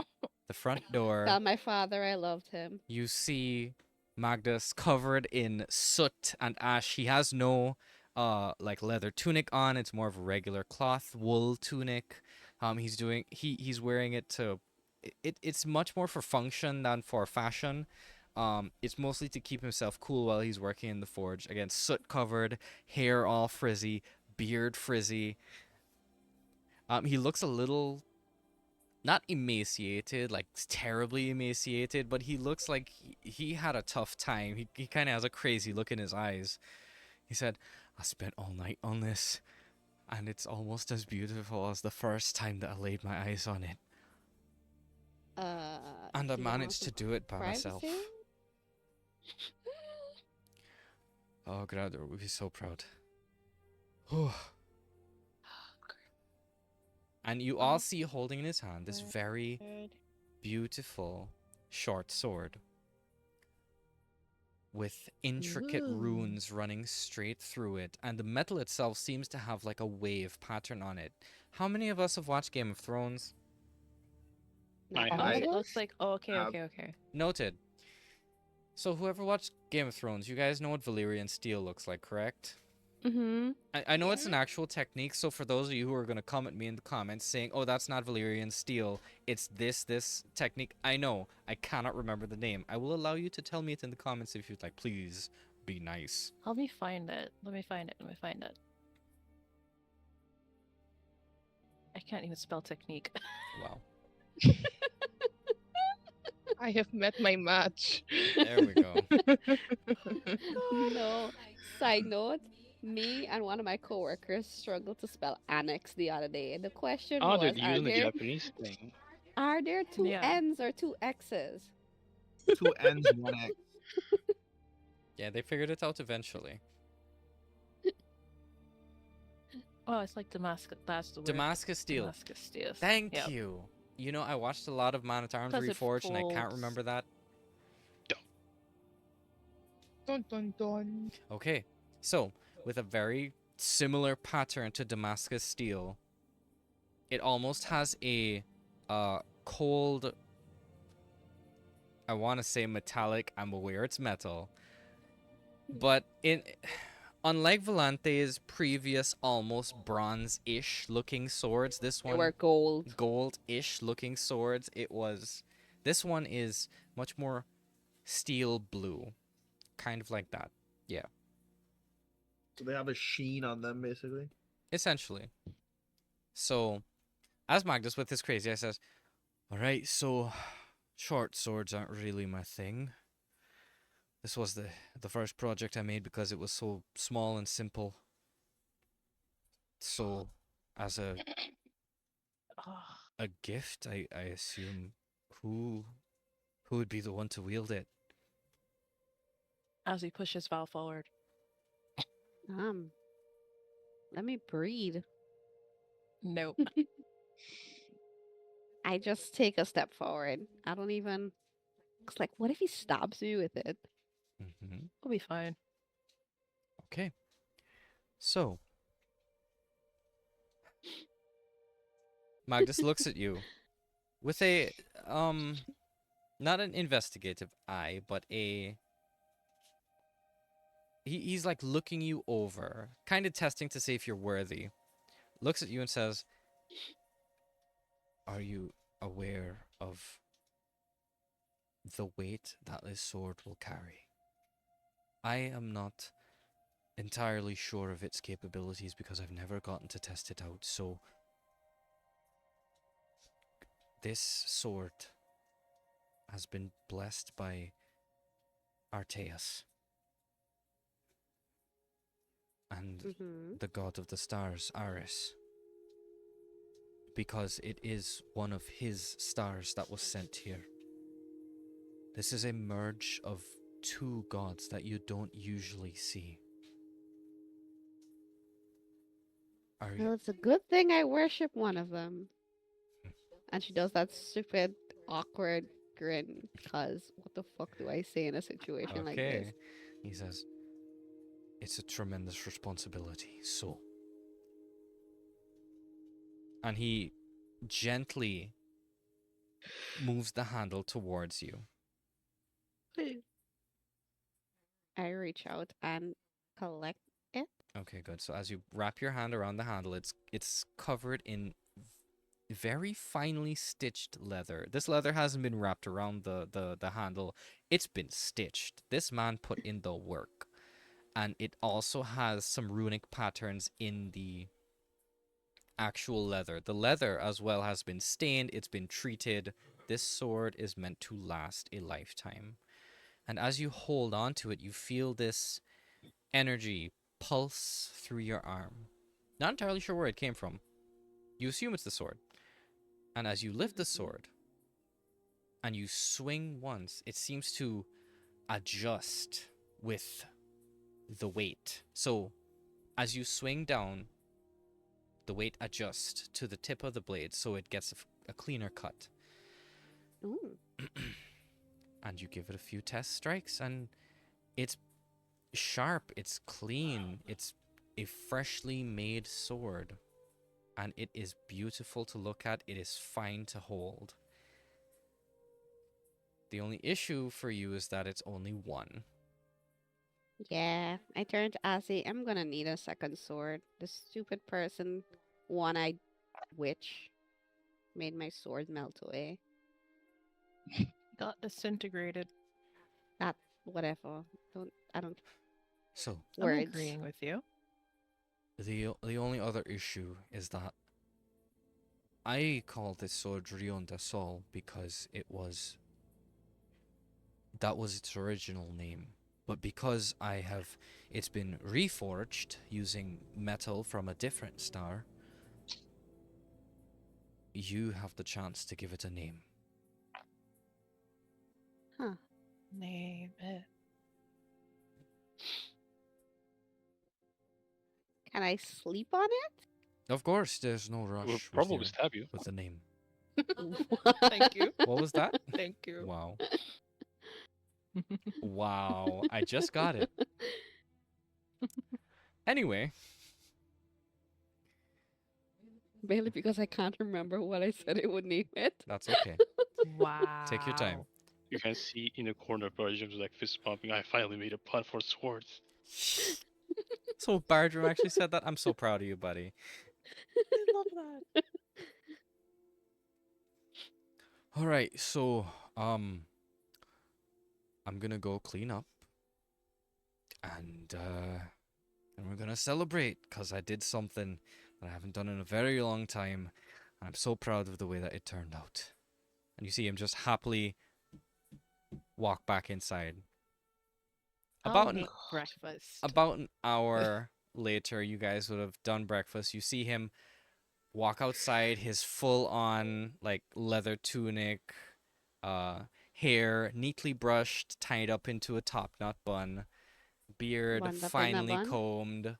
the front door. Tell my father I loved him. You see Magnus covered in soot and ash. He has no like leather tunic on. It's more of a regular cloth wool tunic. He's wearing it to it's much more for function than for fashion. It's mostly to keep himself cool while he's working in the forge. Again, soot covered, hair all frizzy, beard frizzy. He looks a little not emaciated, like terribly emaciated, but he looks like he had a tough time. He kind of has a crazy look in his eyes. He said, I spent all night on this, and it's almost as beautiful as the first time that I laid my eyes on it. And I do you want managed to some do it by myself. privacy? Oh, God, we'd be so proud. Whew. And you all see holding in his hand this very beautiful short sword with intricate Ooh. runes running straight through it, and the metal itself seems to have like a wave pattern on it. How many of us have watched Game of Thrones? I Not have. all It of us? looks like okay. Noted. So whoever watched Game of Thrones, you guys know what Valyrian steel looks like, correct? Mm-hmm. I know it's an actual technique, so for those of you who are going to come at me in the comments saying, oh, that's not Valyrian steel, it's this technique, I know, I cannot remember the name. I will allow you to tell me it in the comments if you'd like. Please be nice. Let me find it. Let me find it. I can't even spell technique. Wow. I have met my match. There we go. No. Side note, me and one of my coworkers struggled to spell annex the other day. The question Oh, they're was, using the Japanese thing. are there two Yeah. N's or two X's? 2 N's, 1 X. Yeah, they figured it out eventually. Oh, it's like Damascus. That's the word. Damascus steel. Damascus steel. Thank Yep. you. You know, I watched a lot of Man at Arms 'Cause it Reforged, and I can't folds. remember that. Dun dun dun. Okay, so with a very similar pattern to Damascus steel, it almost has a cold, I want to say metallic, I'm aware it's metal, but unlike Volante's previous almost bronze-ish looking swords, this They one were gold. gold-ish looking swords, this one is much more steel blue, kind of like that. Yeah. So they have a sheen on them, basically. Essentially. So, as Magnus with his crazy eye says, alright, so short swords aren't really my thing. This was the first project I made because it was so small and simple. So, as a Oh, A gift, I assume. Who would be the one to wield it? As he pushes Val forward. Let me breathe. Nope. I just take a step forward. I don't even. It's like, what if he stabs me with it? Mm-hmm. We'll be fine. Okay. So, Magnus looks at you with a not an investigative eye, but he's like looking you over, kind of testing to see if you're worthy. Looks at you and says, "Are you aware of the weight that this sword will carry? I am not entirely sure of its capabilities because I've never gotten to test it out, so this sword has been blessed by Arteus and Mm-hmm. the god of the stars, Aris, because it is one of his stars that was sent here. This is a merge of two gods that you don't usually see. Are Well, you? it's a good thing I worship one of them. And she does that stupid, awkward grin. Cause what the fuck do I say in a situation like this? Okay. He says, it's a tremendous responsibility, so. And he gently moves the handle towards you. I reach out and collect it. Okay, good. So as you wrap your hand around the handle, it's covered in very finely stitched leather. This leather hasn't been wrapped around the handle. It's been stitched. This man put in the work. And it also has some runic patterns in the actual leather. The leather as well has been stained, it's been treated. This sword is meant to last a lifetime. And as you hold on to it, you feel this energy pulse through your arm. Not entirely sure where it came from. You assume it's the sword. And as you lift the sword and you swing once, it seems to adjust with the weight. So as you swing down, the weight adjusts to the tip of the blade so it gets a cleaner cut. Ooh. And you give it a few test strikes, and it's sharp, it's clean, it's a freshly made sword. And it is beautiful to look at, it is fine to hold. The only issue for you is that it's only one. Yeah, I turned to Ozzy. I'm gonna need a second sword. The stupid person, one-eyed witch, made my sword melt away. Got disintegrated. That whatever. I don't So, I'm words. agreeing with you. the only other issue is that I call this sword Rion de Sol because that was its original name. But because it's been reforged using metal from a different star, you have the chance to give it a name. Huh. Name it. Can I sleep on Of course, there's no It rush will with, probably stab you. with the name. it? Thank you. What was that? Thank you. Wow. Wow, I just got it. Anyway, Mainly because I can't remember what I said it would name it. that's okay. Wow. Take your time. You can see in the corner of Barjam's like fist pumping. I finally made a pun for swords. So Bardrum actually said that. I'm so proud of you, buddy. I love that. All right, so I'm gonna go clean up, and we're gonna celebrate because I did something that I haven't done in a very long time, and I'm so proud of the way that it turned out. And you see him just happily walk back inside. I'll About make breakfast. an hour later, you guys would have done breakfast. You see him walk outside, his full-on like leather tunic, hair neatly brushed, tied up into a top-knot bun, beard Bun up in a finely bun. combed,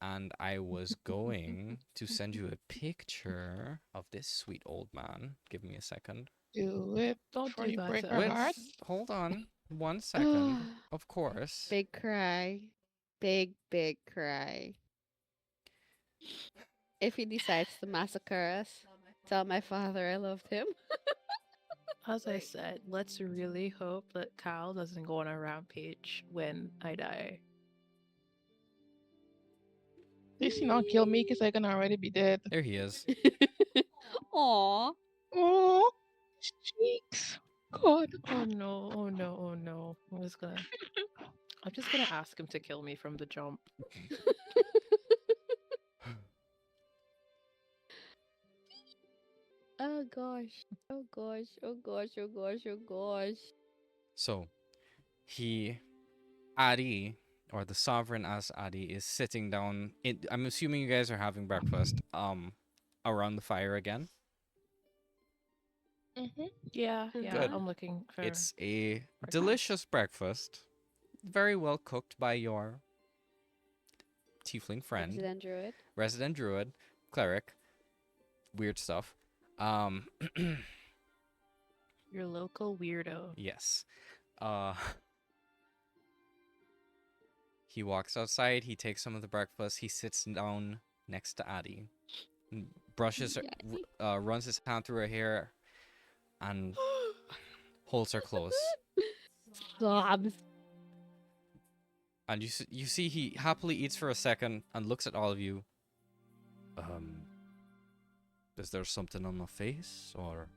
and I was going to send you a picture of this sweet old man. Give me a second. Do it Don't before do you that break to our Wait, us. heart. hold on. 1 second. Of course. Big cry. Big cry. If he decides to massacre us, tell my father I loved him. As I said, let's really hope that Kyle doesn't go on a rampage when I die. At least you not kill me because I can already be dead. There he is. Aw. Oh, cheeks. God. Oh no, oh no, oh no. I'm just gonna ask him to kill me from the jump. Oh gosh. Oh gosh. Oh gosh. Oh gosh. Oh gosh. So, Adi, or the sovereign as Adi, is sitting down. I'm assuming you guys are having breakfast. Around the fire again. Mm-hmm. Yeah, Good. I'm looking for. It's a breakfast. delicious breakfast, very well cooked by your tiefling friend, Resident druid. cleric. Weird stuff. Your local weirdo. Yes. He walks outside. He takes some of the breakfast. He sits down next to Adi, brushes her, runs his hand through her hair, and holds her close. Sobs. And you see he happily eats for a second and looks at all of you. Is there something on my face or?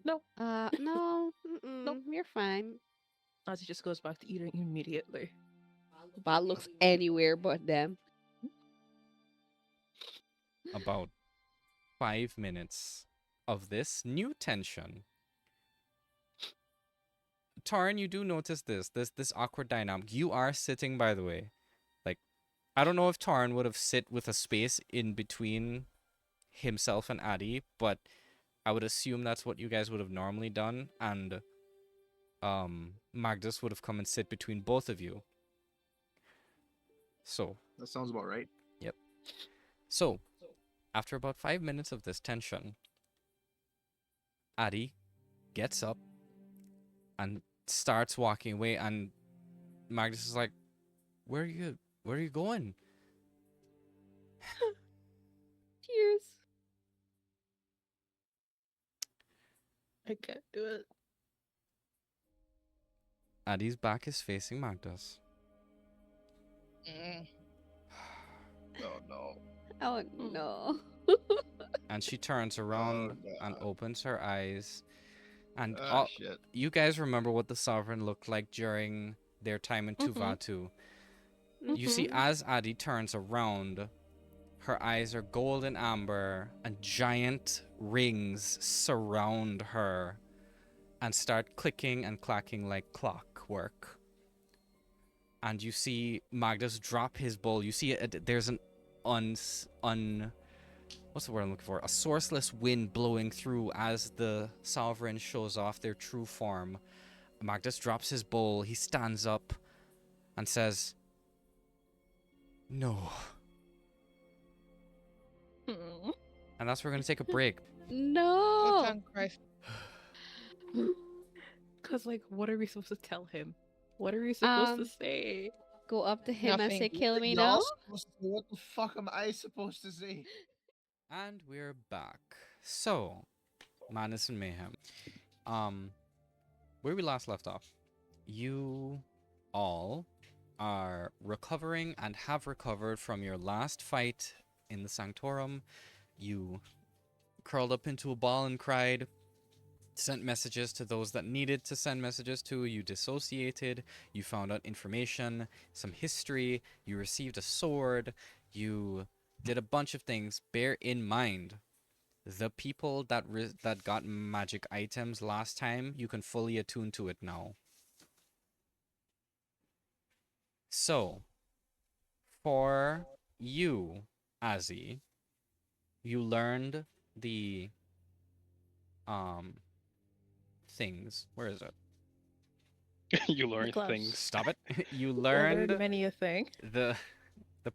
No. No. Nope. You're fine. As he just goes back to eating immediately. Bal looks anywhere but them. About 5 minutes of this new tension. Tarn, you do notice this awkward dynamic. You are sitting, by the way. Like, I don't know if Tarn would have sit with a space in between himself and Adi, but I would assume that's what you guys would have normally done, and Magnus would have come and sit between both of you. So That sounds about right. Yep. So, after about 5 minutes of this tension, Adi gets up and starts walking away, and Magnus is like, Where are you going? Tears. I can't do it. Adi's back is facing Magnus. Mm. Oh no. Oh no. And she turns around and God. opens her eyes. And Shit. you guys remember what the Sovereign looked like during their time in Tuvatu. You see, as Adi turns around, her eyes are golden amber, and giant rings surround her and start clicking and clacking like clockwork. And you see Magnus drop his bowl. You see there's an what's the word I'm looking for? A sourceless wind blowing through as the Sovereign shows off their true form. Magnus drops his bowl. He stands up and says, "No." And that's where we're going to take a break. Oh, No. thank Christ. Because, like, what are we supposed to tell him? What are we supposed to say? Go up to him and Nothing. say, "Kill me Y'all now." supposed to say, what the fuck am I supposed to say? And we're back. So, Madness and Mayhem. Where we last left off, you all are recovering and have recovered from your last fight in the sanctorum. You curled up into a ball and cried, sent messages to those that needed to send messages to. You dissociated. You found out information, some history. You received a sword. You did a bunch of things. Bear in mind, the people that got magic items last time, you can fully attune to it now. So, for you, Azzy, You learned the things. Where is it? You learn gloves. things. Stop it. You I learned learned many a thing. the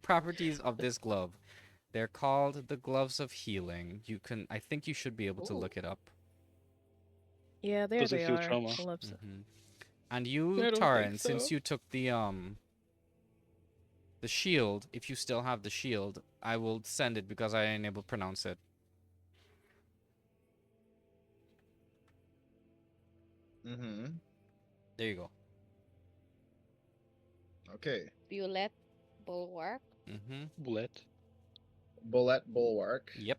properties of this glove. They're called the gloves of healing. I think you should be able to Ooh. look it up. Yeah, there Does it they heal are. trauma? Gloves. And you, I don't think Taran, so. since you took the shield, if you still have the shield, I will send it because I ain't able to pronounce it. Mm-hmm. There you go. Okay. Violet bulwark. Bullet. Bullet bulwark. Yep.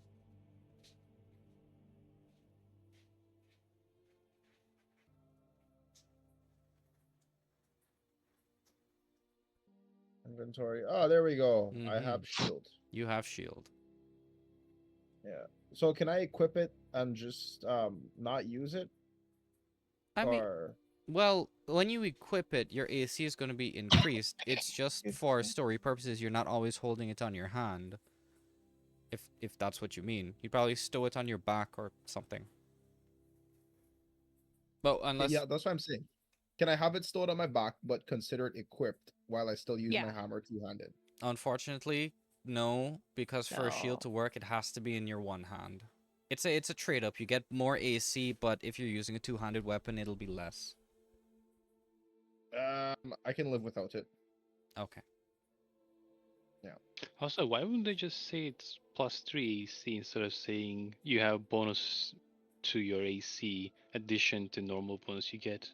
Inventory. Oh, there we go. I Mhm. have shield. You have shield. Yeah. So can I equip it and just not use it? I mean, Or well, when you equip it, your AC is going to be increased. It's just Good for point. story purposes. You're not always holding it on your hand. If that's what you mean, you probably stow it on your back or something. But unless yeah, that's what I'm saying. Can I have it stored on my back but consider it equipped while I still use Yeah. my hammer two-handed? unfortunately, no, because for a shield No. to work, it has to be in your one hand. It's a trade up. You get more AC, but if you're using a two-handed weapon, it'll be less. I can live without it. Okay. Also, why wouldn't they just say it's +3 AC instead of saying you have bonus to your AC addition to normal bonus you get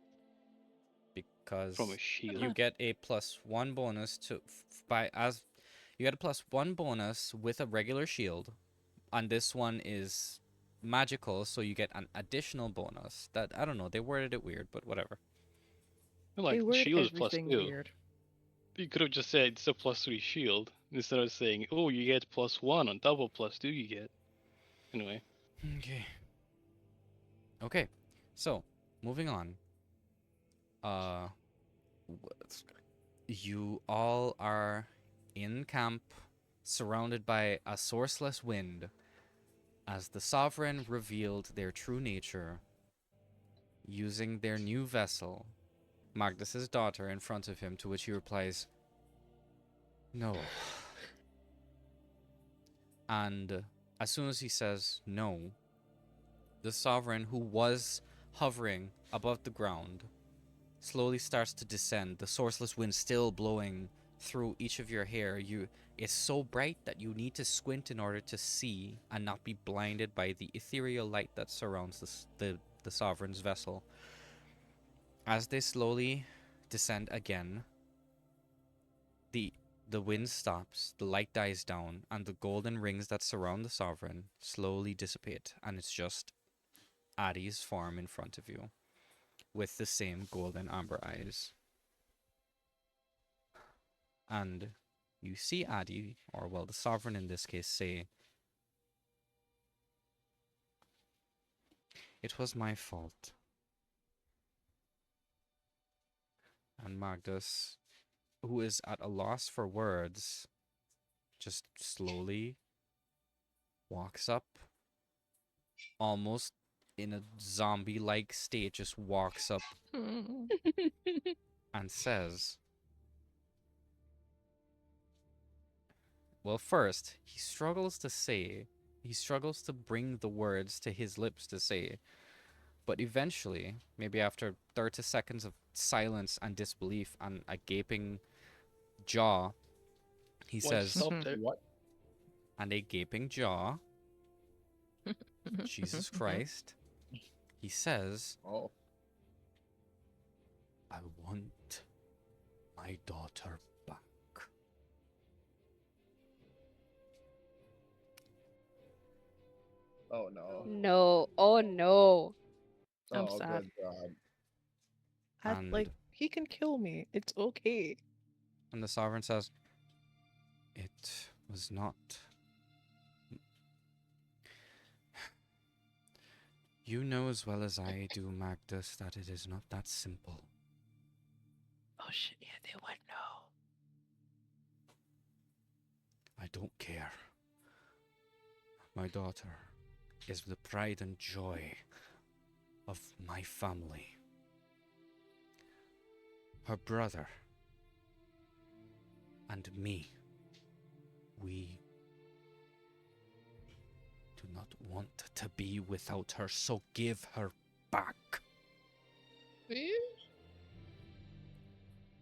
Because from a shield? you get a +1 bonus you get a +1 bonus with a regular shield, and this one is magical, so you get an additional bonus. That I don't know, they worded it weird, but whatever. Like They word shield is everything +2. weird. You could have just said it's a +3 shield instead of saying, oh, you get +1 on top of +2 you get. Anyway, Okay. Okay. So, moving on. What's- you all are in camp, surrounded by a sourceless wind, as the sovereign revealed their true nature using their new vessel, Magnus's daughter, in front of him, to which he replies, "No." And as soon as he says no, the sovereign, who was hovering above the ground, slowly starts to descend, the sourceless wind still blowing through each of your hair. It's so bright that you need to squint in order to see and not be blinded by the ethereal light that surrounds the sovereign's vessel. As they slowly descend again, the the wind stops, the light dies down, and the golden rings that surround the sovereign slowly dissipate, and it's just Addie's form in front of you, with the same golden amber eyes. And you see Addie, or well, the sovereign in this case, say, "It was my fault." And Magnus, who is at a loss for words, just slowly walks up, almost in a zombie like state, just walks up and says, well, first, he struggles to bring the words to his lips to say, but eventually, maybe after 30 seconds of silence and disbelief and a gaping jaw, he why says, stop there? What? and a gaping jaw, Jesus Christ, he says, Oh. "I want my daughter back." Oh no. No. Oh no. I'm Oh sad. good God. And He can kill me. It's okay. and the sovereign says, "It was not. You know as well as I do, Magnus, that it is not that simple. Oh shit, yeah, they would know. I don't care. My daughter is the pride and joy of my family. Her brother and me, we do not want to be without her, so give her back.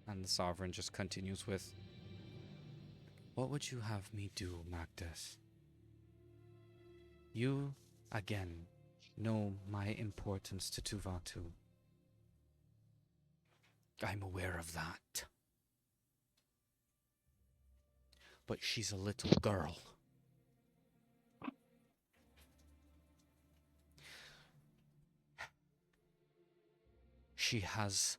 And the Sovereign just continues with, what would you have me do, Magdas? You, again, know my importance to Tuvatu. I'm aware of that. But she's a little girl. She has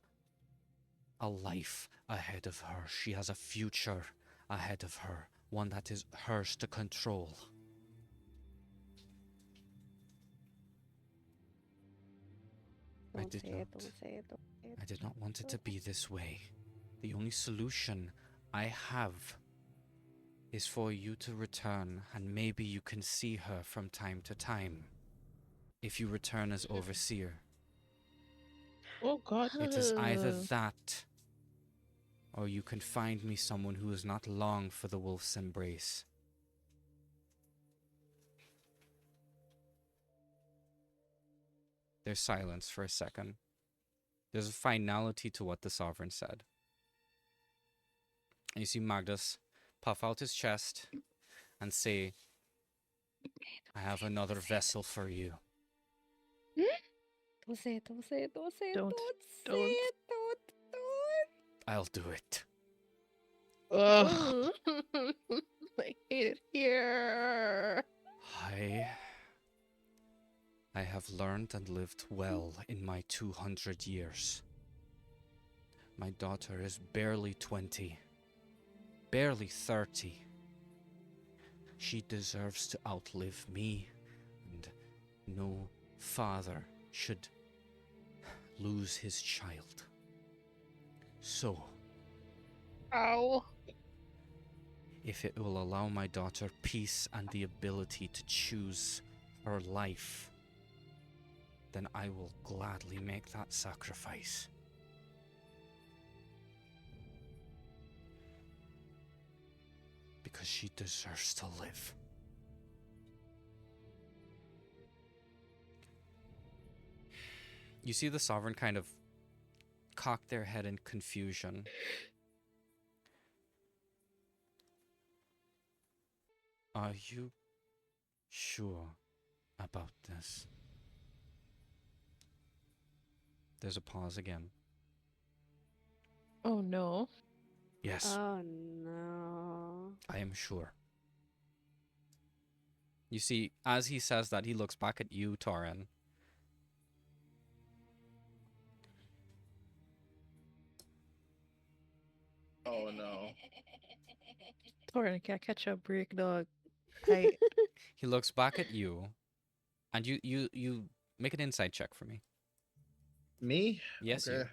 a life ahead of her. She has a future ahead of her, one that is hers to control. Don't say it, don't say it, don't say it. I did not want it to be this way. The only solution I have is for you to return, and maybe you can see her from time to time. If you return as overseer, Oh God. it is either that, or you can find me someone who is not long for the wolf's embrace. There's silence for a second. There's a finality to what the Sovereign said. And you see Magdas puff out his chest and say, I have another vessel for you. Don't say it, don't say it, don't say it, Don't, say don't. it, don't. I'll do it. Ugh. I hate it here. I have learned and lived well in my 200 years. My daughter is barely 20, barely 30. She deserves to outlive me, and no father should lose his child. So, Ow. if it will allow my daughter peace and the ability to choose her life, then I will gladly make that sacrifice. Because she deserves to live. You see the Sovereign kind of cock their head in confusion. Are you sure about this? There's a pause again. Oh no. Yes, Oh no. I am sure. You see, as he says that, he looks back at you, Torin. Oh no. Torin, can I catch a break, dog? I He looks back at you, and you make an insight check for me. Me? Yes, you. Okay.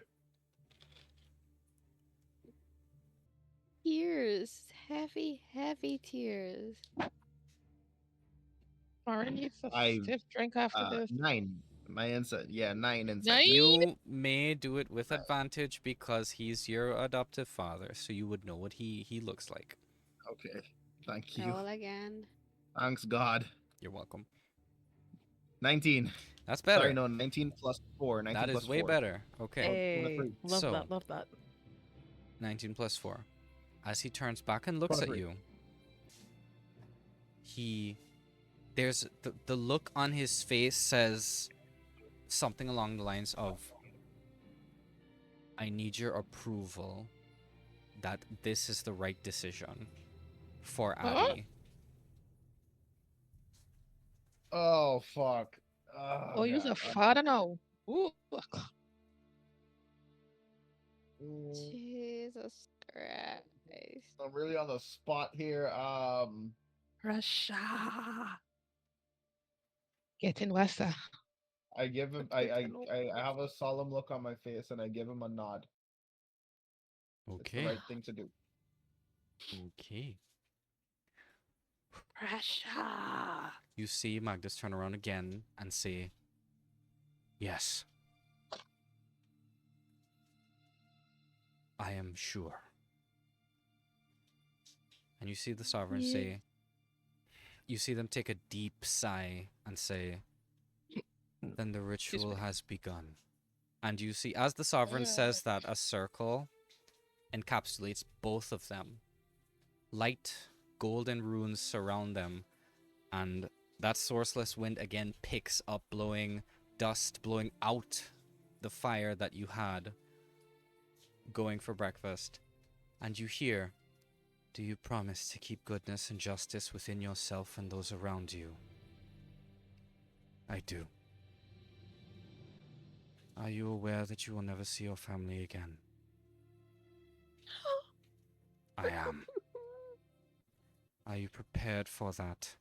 Tears. Heavy, heavy tears. Mara needs a I stiff drink after this. 9. My insight. Yeah, 9 insight. 9? You may do it with advantage because he's your adoptive father, so you would know what he looks like. Okay. Thank you. Roll again. Thanks God. You're welcome. 19. That's better. Sorry, no, 19 plus 4. 19 That plus is way 4. better. Okay. hey, 23. love So- that, love that. 19 plus 4. As he turns back and looks at 23. you, there's the look on his face says something along the lines of, I need your approval that this is the right decision for Huh? Abby. Oh fuck. Oh, you're God. a father now. Ooh. Jesus Christ. I'm really on the spot here. Russia. Getting Westa. I give him. I have a solemn look on my face, and I give him a nod. It's the Okay. right thing to do. Okay. Pressure. You see Magnus turn around again and say, "Yes, I am sure." And you see the Sovereign Yeah. say, you see them take a deep sigh and say, "Then the ritual me. has begun." And you see, as the Sovereign says that, a circle encapsulates both of them. Light, golden runes surround them, and that sourceless wind again picks up, blowing dust, blowing out the fire that you had going for breakfast. And you hear, "Do you promise to keep goodness and justice within yourself and those around you?" "I do." "Are you aware that you will never see your family again?" "I am." "Are you prepared for that?"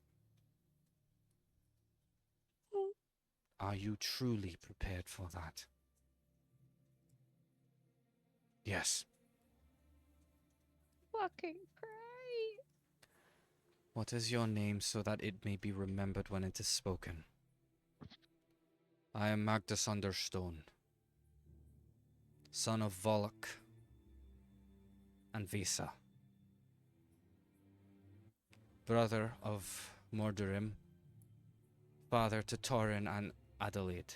"Are you truly prepared for that?" "Yes." Fucking cry. "What is your name so that it may be remembered when it is spoken?" "I am Magnus Understone, son of Volok and Visa, brother of Mordurim, father to Torin and Adelaide."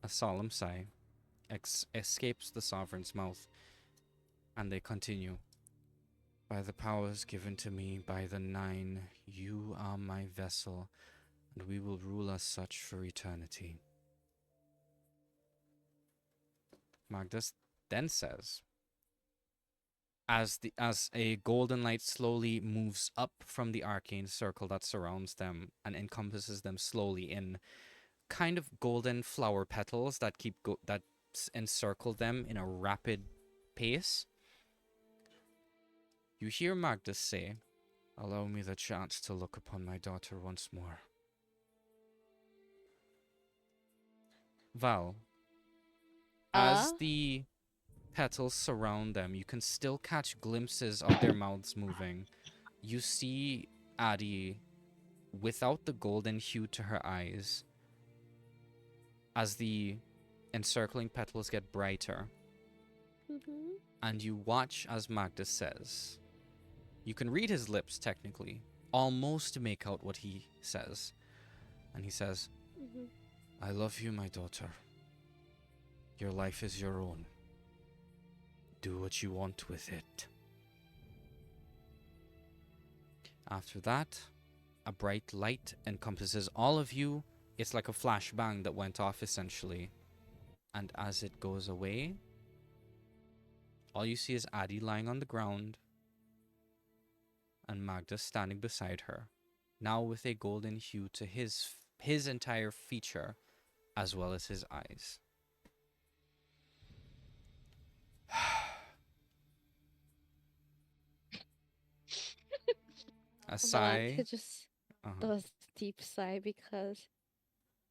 A solemn sigh escapes the Sovereign's mouth, and they continue. "By the powers given to me by the Nine, you are my vessel, and we will rule as such for eternity." Magnus then says, as a golden light slowly moves up from the arcane circle that surrounds them and encompasses them slowly in kind of golden flower petals that encircle them in a rapid pace, you hear Magnus say, "Allow me the chance to look upon my daughter once more." Val, as the petals surround them, you can still catch glimpses of their mouths moving. You see Addie without the golden hue to her eyes as the encircling petals get brighter. And you watch as Magnus says, you can read his lips technically, almost make out what he says. And he says, "I love you, my daughter. Your life is your own. Do what you want with it." After that, a bright light encompasses all of you. It's like a flashbang that went off essentially. And as it goes away, all you see is Addie lying on the ground and Magda standing beside her, now with a golden hue to his entire feature as well as his eyes. A sigh. Blanca just does deep sigh because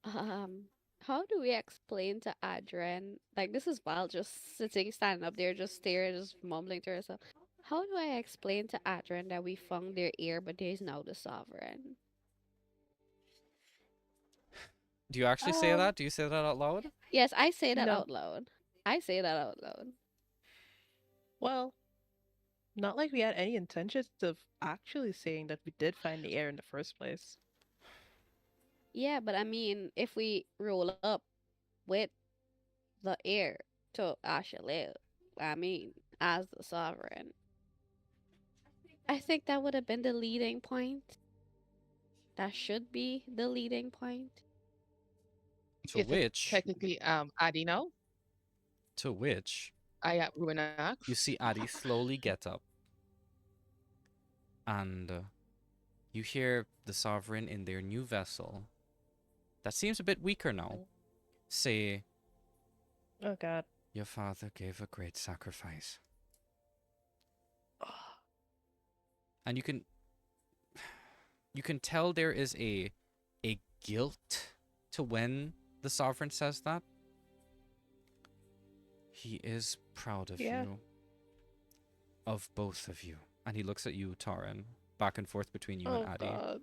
how do we explain to Adrian, like, this is Val just standing up there, just staring, just mumbling to herself. How do I explain to Adrian that we found their ear, but there's now the Sovereign? Do you actually say that? Do you say that out loud? Yes, I say that No. out loud. I say that out loud. Well, not like we had any intentions of actually saying that we did find the air in the first place. Yeah, but I mean, if we roll up with the heir to Ashalew, I mean, as the Sovereign, I think that would have been the leading point. That should be the leading point. To Is it which, technically Adi now? Ruben asks. you see Addie slowly get up. And you hear the Sovereign in their new vessel, that seems a bit weaker now, say, Oh god. "Your father gave a great sacrifice." And you can tell there is a guilt to when the Sovereign says that. He is proud of Yeah. you. Of both of you. And he looks at you, Taran, back and forth between you and Oh Addy, God.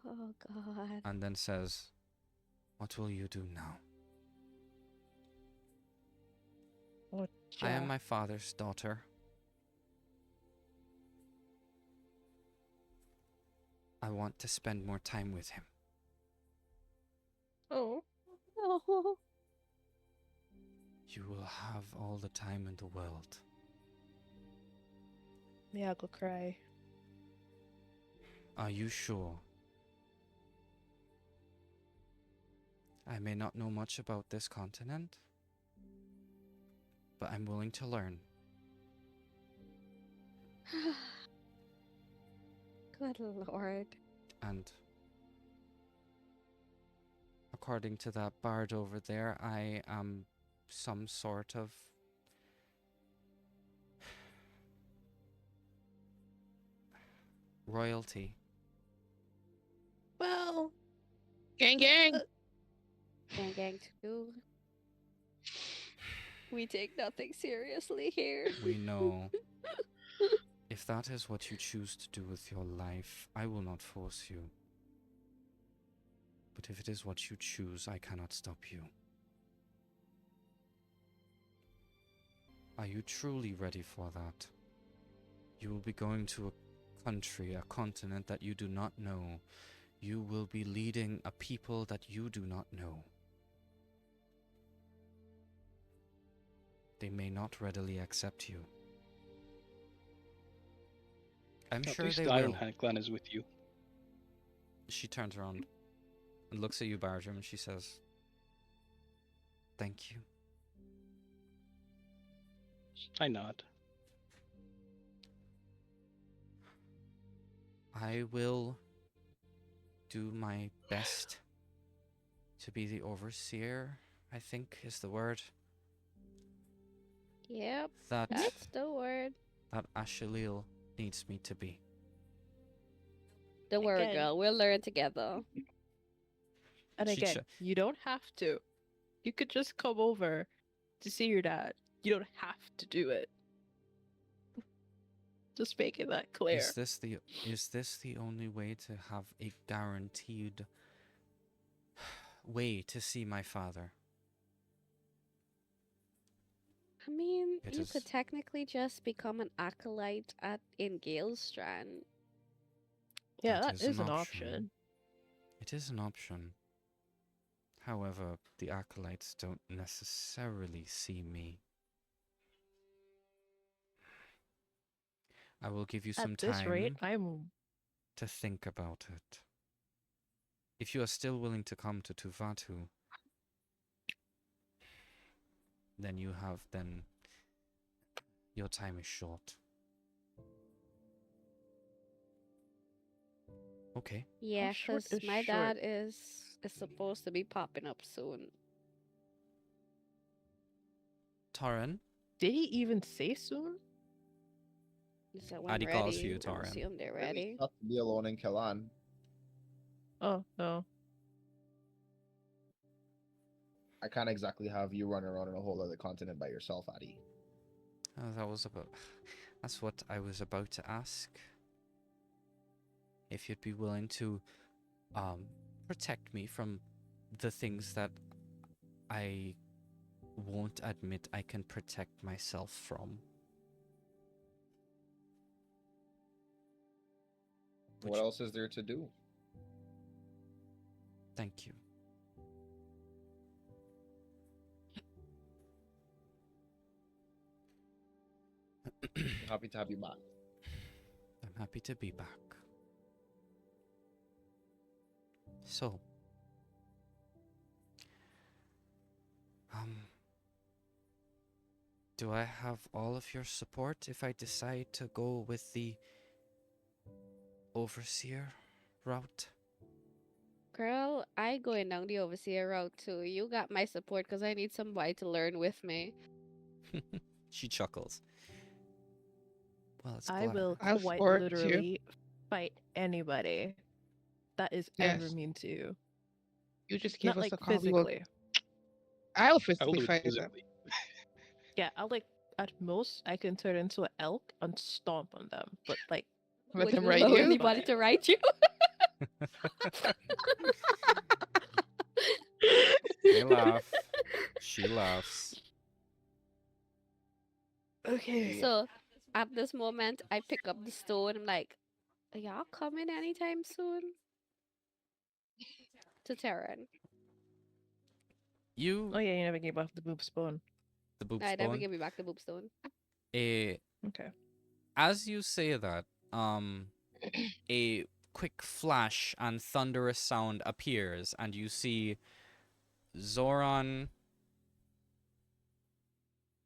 Oh God. and then says, "What will you do now? What? I am my father's daughter. I want to spend more time with him. Oh. No. You will have all the time in the world. Yeah, I'll go cry. Are you sure? I may not know much about this continent, but I'm willing to learn. Good Lord. And according to that bard over there, I am some sort of royalty. Well, Gang, gang. Gang too. We take nothing seriously here. We know. If that is what you choose to do with your life, I will not force you. But if it is what you choose, I cannot stop you. Are you truly ready for that? You will be going to a country, a continent that you do not know. You will be leading a people that you do not know. They may not readily accept you. I'm At sure least they the will. Iron Hand clan is with you. She turns around and looks at you, Bartram, and she says, "Thank you." I nod. I will do my best to be the overseer, I think is the word, Yep, that that's the word. Ashalil needs me to be. Don't worry, Again. girl. We'll learn together. and She again, you don't have to. You could just come over to see your dad. You don't have to do it. Just making that clear. Is this the only way to have a guaranteed way to see my father? I mean, It you is- could technically just become an acolyte in Galestrand. Yeah, That that is an option. It is an option. However, the acolytes don't necessarily see me. I will give you some At this time rate, I'm to think about it. If you are still willing to come to Tuvatu, then your time is short. Okay. Yeah, short because is my short? dad is supposed to be popping up soon. Taran, Did he even say soon? So when Addy ready, calls for you, I Taran. assume they're Really ready. tough to be alone in Kalan. Oh no. I can't exactly have you run around in a whole other continent by yourself, Addy. That's what I was about to ask. If you'd be willing to protect me from the things that I won't admit I can protect myself from. What else is there to do? Thank you. Happy to have you back. I'm happy to be back. So, do I have all of your support if I decide to go with the overseer route? Girl, I going down the overseer route too. You got my support because I need somebody to learn with me. She chuckles. Well, it's I will I'll quite support you. literally fight anybody that is ever Yes. mean to you. You just give Not us like a call. We will. physically. I'll I will physically do it fight them. physically. Yeah, I like at most I can turn into an elk and stomp on them, but like Let Would him you ride allow you. anybody to ride you? They laugh. She laughs. okay. So at this moment, I pick up the stone. I'm like, are y'all coming anytime soon? To Terran. You, Oh yeah, you never gave off the boob spawn. the boob I never spawn. give me back the boop stone. A Okay. As you say that, a quick flash and thunderous sound appears, and you see Zoran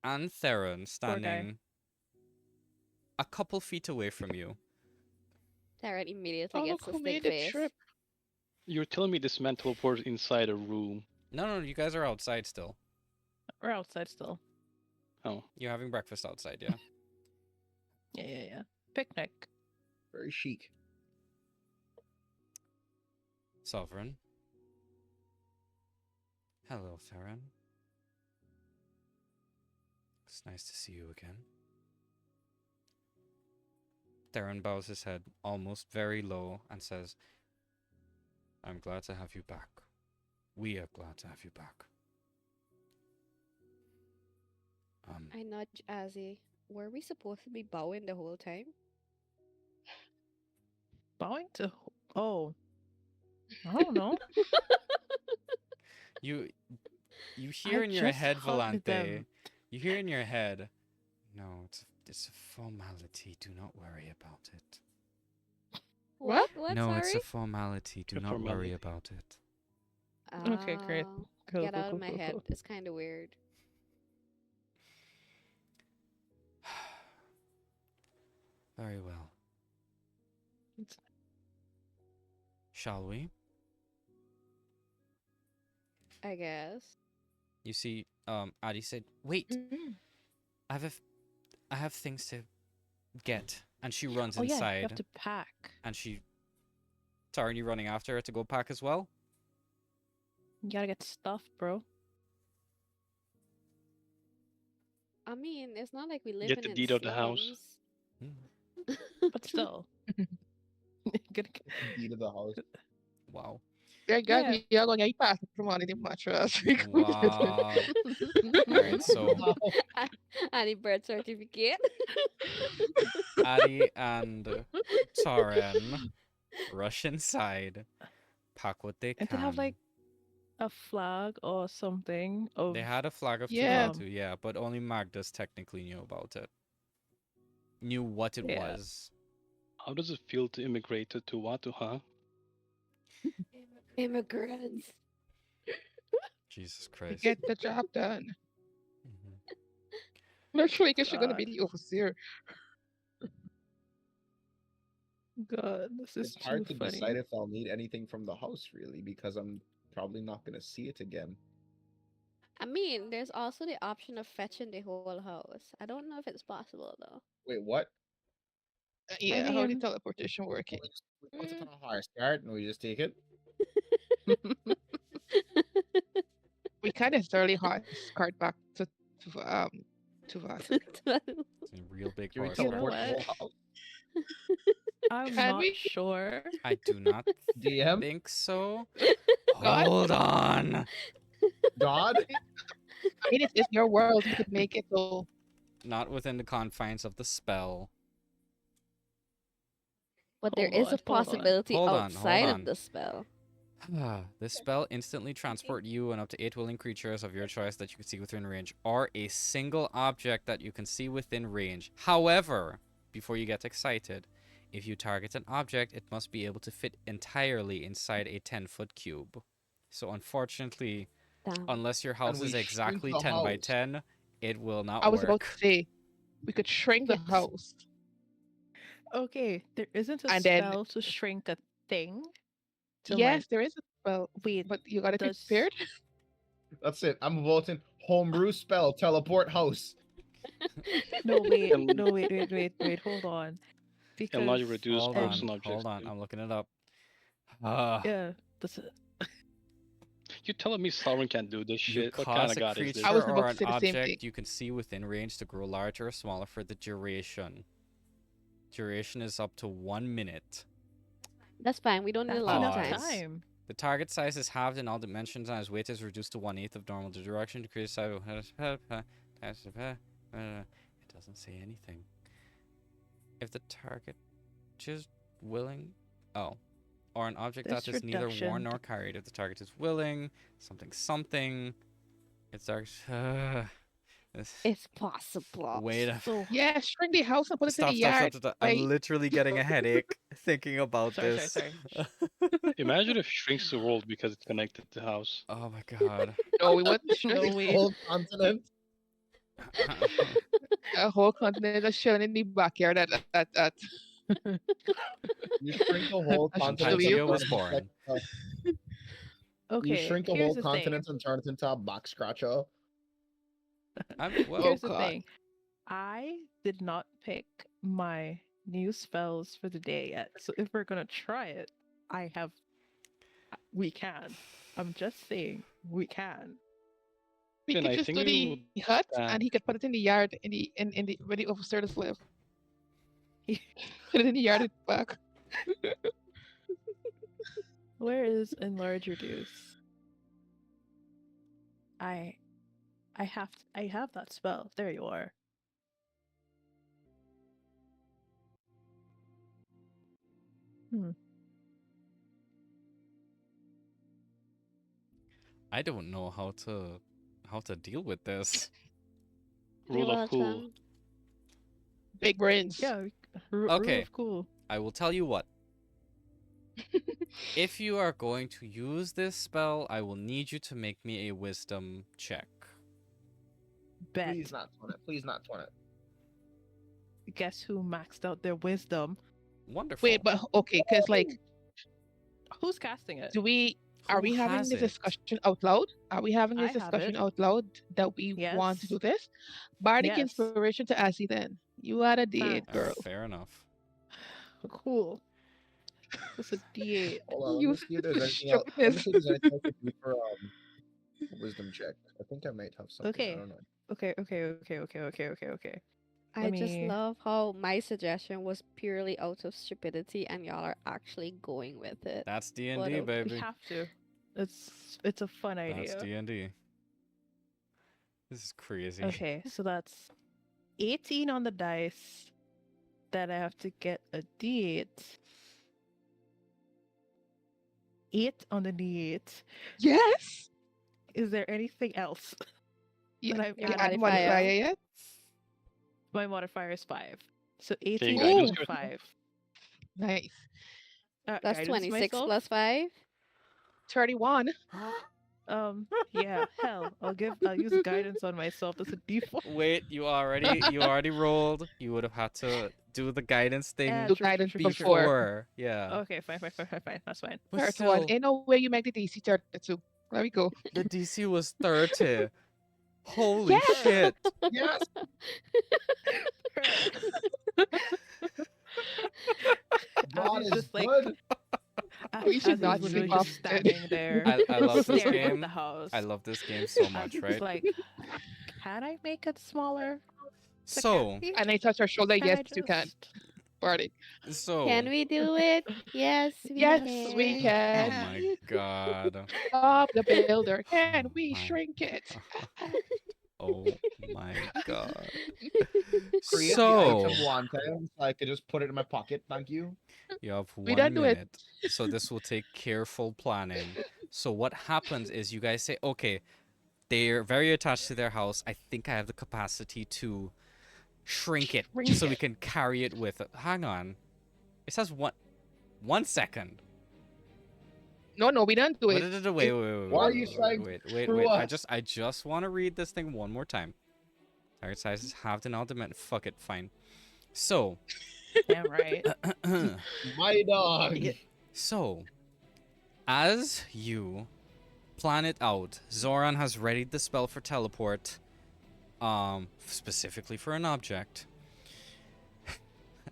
and Theron Poor guy. standing a couple feet away from you. Terran immediately Oh, gets look a who stick made the face. trip. You're telling me this man teleports inside a room? No, you guys are outside still. We're outside still. Oh, You're having breakfast outside, yeah? Yeah. Picnic. Very chic. Sovereign. Hello, Theron. It's nice to see you again. Theron bows his head almost very low and says, I'm glad to have you back. We are glad to have you back. I nudge Azzy. Were we supposed to be bowing the whole time? Bowing to oh. I don't know. You hear I in your just head, hugged Volante. them. You hear in your head, no, it's a formality. Do not worry about it. What? What? No, it's Sorry? a formality. Do A not worry formality. about it. Okay, great. Oh, Cool, get cool, out of cool, my cool, head. cool. It's kind of weird. Very well. It's- Shall we? I guess. You see, Adi said, "Wait, Mm. I have things to get," and she runs Oh yeah, you inside, have to pack. and she. Sorry, you running after her to go pack as well? You gotta get stuff, bro. I mean, it's not like we live Get the in deed of the house. slums. But still. Gotta get- Deed of the house. Wow. There, guys, Yeah. we are going to pass from on the mattress. We could get it. Wow. Alright, so I need birth certificate. Adi and Tauren rush inside, pack what they And can. they have like a flag or something of They had a flag of Yeah. Tuvalu, yeah, but only Magdas technically knew about it. Knew what it Yeah. was. How does it feel to immigrate to Tuwatu, huh? Immigrants. Jesus to Christ. get the job done. Mhm. Literally, because you're going to God. be the overseer. God, this is It's hard too to funny. decide if I'll need anything from the house, really, because I'm probably not going to see it again. I mean, there's also the option of fetching the whole house. I don't know if it's possible though. Wait, what? Yeah, how the mean- teleportation working? We put it on a higher start and we just take it? We kind of thoroughly hard card back to that. It's a real big Can we horse. You know teleport the what? whole house? I'm Can not we? sure. I do not DM? think so. God? Hold on. God? I mean, it's your world. You could make it so. Not within the confines of the spell. But there Hold is on, a hold on. possibility Hold on, outside hold of on. the spell. This spell instantly transport you and up to 8 willing creatures of your choice that you can see within range, or a single object that you can see within range. However, before you get excited, if you target an object, it must be able to fit entirely inside a 10-foot cube. So unfortunately, Damn. unless your house we is shrink exactly the 10 by house. 10, it will not I was about work. to say we could shrink the Yes. house, Okay, there isn't a and then spell to shrink a thing. To yes, there is a spell, wait, but you gotta be does prepared. That's it. I'm voting homebrew spell, teleport house. no wait, And- no wait, hold on. Because And logic reduce Hold person on, objects. hold on. too. I'm looking it up. yeah, this is, You telling me Sauron can't do this You shit? What kind cause of a god is this? I creature was about or to an say the same thing. object you can see within range to grow larger or smaller for the duration. Duration is up to 1 minute. That's fine. We don't need a That's lot of enough time. Pause. time. The target size is halved in all dimensions and his weight is reduced to 1/8 of normal. The direction decreases size. It doesn't say anything. If the target is willing, or an object This that is neither worn reduction nor carried. If the target is willing, something. It's dark. It's possible. Wait a So Yeah, shrink the house and put it in Stop, the stop, yard. stop, stop. I'm Like, literally getting a headache thinking about Sorry, this. sorry, Imagine if shrinks the world because it's connected to house. Oh my god. no, we wouldn't shrink No The way. whole continent. a whole continent just chilling in the backyard. That. You shrink the whole An continent. idea and was turn it into, born. you Okay, shrink a here's whole the continent thing. and turn it into a back scratcher. Well, Here's the God. thing. I did not pick my new spells for the day yet. So if we're gonna try it, we can. I'm just saying we can. We Then could I just think do we the would, hut, and he could put it in the yard, where the officers live. Put it in the yard at the back. Where is enlarge reduce? I have that spell. There you are. I don't know how to deal with this. You're rule of cool. welcome. Big brains. Yeah. Rule Okay. of cool. I will tell you what. If you are going to use this spell, I will need you to make me a wisdom check. Bet. Please not 20. Please not 20. Guess who maxed out their wisdom? Wonderful. Wait, but okay, because like, Who's casting it? are Who we having has this it? discussion out loud? Are we having this I have discussion it. out loud that we want to Yes. do this? Bardic Yes. inspiration to Azzy then. You are a D8 Thanks. girl. Fair enough. Cool. It's a D8. Hold on, let You me see if there's anything else. Let me stupidness. see if there's anything I could do for wisdom check. I think I might have something. Okay. I don't know. Okay. I Let just me- love how my suggestion was purely out of stupidity and y'all are actually going with it. That's D&D, What a- we We baby. have to. It's a fun That's idea. D&D. This is crazy. Okay, so that's 18 on the dice. Then I have to get a D8. 8 on the D8. Yes. Is there anything else? You, But I've you added add modifier. modifier yet? My modifier is 5. So Can 18 you guidance plus yourself? 5. Nice. That's Guidance 26 myself? plus 5. 31. Yeah, hell. I'll use guidance on myself. That's a default. Wait, you already rolled. You would have had to do the guidance thing Yeah, Do true, guidance true, true, true. before. Yeah. Okay, fine. That's fine. But 31. still, Ain't no way you make the DC 32. There we go. the DC was 30. Holy Yes! shit. Yes. God Abby's is just like- good. We should As not he's literally sleep off just then. standing there, I love this staring at game. the house. I love this game so much, He's right? like, can I make it smaller? It's like, So, "Abby, And I touch her shoulder. can Yes, I you can. just-" Bardic. so. Can we do it? Yes, we Yes, can. we Oh can. my god. Bob the Builder. Can Oh we my- shrink it? Oh my god. Create So, the item one time so I could just put it in my pocket. Thank you. you have We 1 don't do it. minute. So this will take careful planning. So what happens is you guys say, okay, they're very attached to their house. I think I have the capacity to shrink it Shrink so we it. can carry it with it. Hang on. It says 1 second. No, we don't do Wait, it. wait. Why are you trying wait. screw I us? just want to read this thing one more time. Target size is halved in all dimensions. Fuck it, fine. So, Yeah, right. My dog. Yeah. so, as you plan it out, Zoran has readied the spell for teleport, specifically for an object.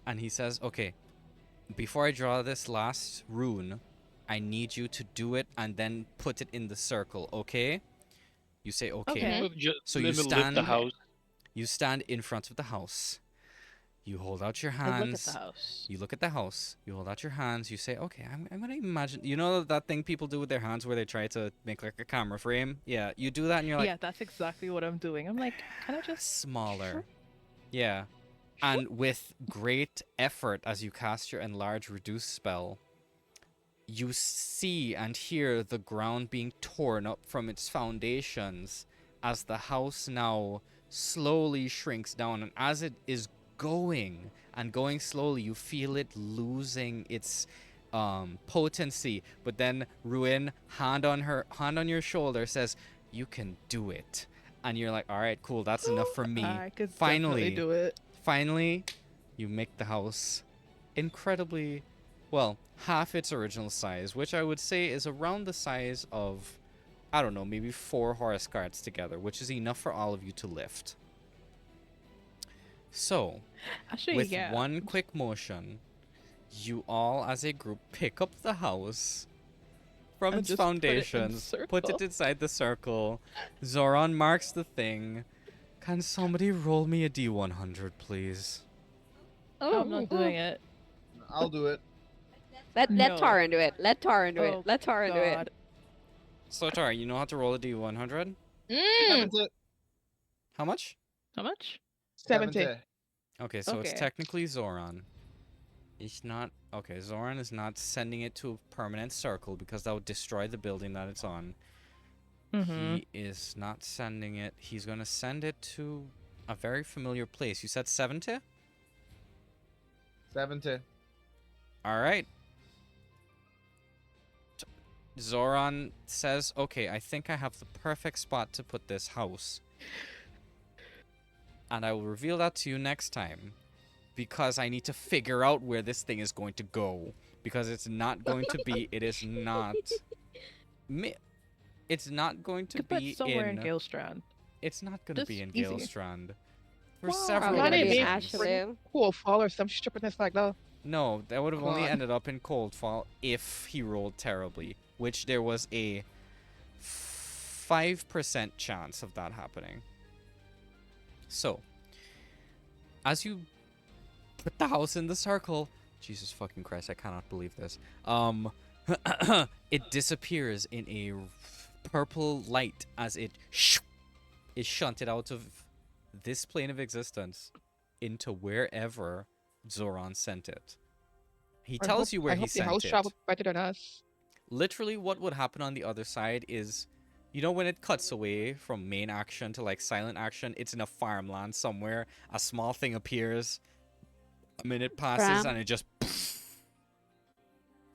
And he says, okay, before I draw this last rune, I need you to do it and then put it in the circle, okay? You say okay. Okay. So Let you me lift stand the house. you stand in front of the house. You hold out your I look at the hands. house. You look at the house. You hold out your hands. You say, okay, I'm going to imagine. You know that thing people do with their hands where they try to make like a camera frame? Yeah, you do that and you're like, Yeah, that's exactly what I'm doing. I'm like, can I just smaller. Yeah. And with great effort, as you cast your enlarge reduce spell, you see and hear the ground being torn up from its foundations as the house now slowly shrinks down. And as it is going and going slowly, you feel it losing its potency. But then Ruin, hand on your shoulder, says, "You can do it." And you're like, "All right, cool. That's enough for me." I could Finally, definitely do it. Finally, you make the house incredibly, well, half its original size, which I would say is around the size of, I don't know, maybe 4 horse carts together, which is enough for all of you to lift. So, Actually, with yeah. one quick motion, you all as a group pick up the house from And its just put it in foundations, put it circle. inside the circle. Zoran marks the thing. Can somebody roll me a D100, please? Oh, I'm not doing it. I'll do it. let No. Taran do it. Let Taran do it. Oh, Let Taran do it. God. So, Tara, you know how to roll a D100? Mm, 70. How much? How much? 70. Okay, so it's Okay. technically Zoran. It's not... Okay, Zoran is not sending it to a permanent circle because that would destroy the building that it's on. Mm-hmm. He is not sending it. He's going to send it to a very familiar place. You said 70? 70. All right. Zoran says, okay, I think I have the perfect spot to put this house. And I will reveal that to you next time. Because I need to figure out where this thing is going to go. Because it's not going to be... It is not... It's not going to Could put be somewhere in in... Galestrand. It's not going to be Just in easy. Galestrand. For Wow. several Not Probably in be me. an reasons. Ashley. Cool fall or some stupidness like that. No, that would have only God. ended up in Coldfall if he rolled terribly. Which there was a 5% chance of that happening. So, as you put the house in the circle... Jesus fucking Christ, I cannot believe this. It disappears in a purple light as it is shunted out of this plane of existence into wherever Zoran sent it. He tells you where I he hope the sent house it. traveled better than us. Literally, what would happen on the other side is, you know, when it cuts away from main action to like silent action, it's in a farmland somewhere. A small thing appears, a minute passes, Ram. and it just.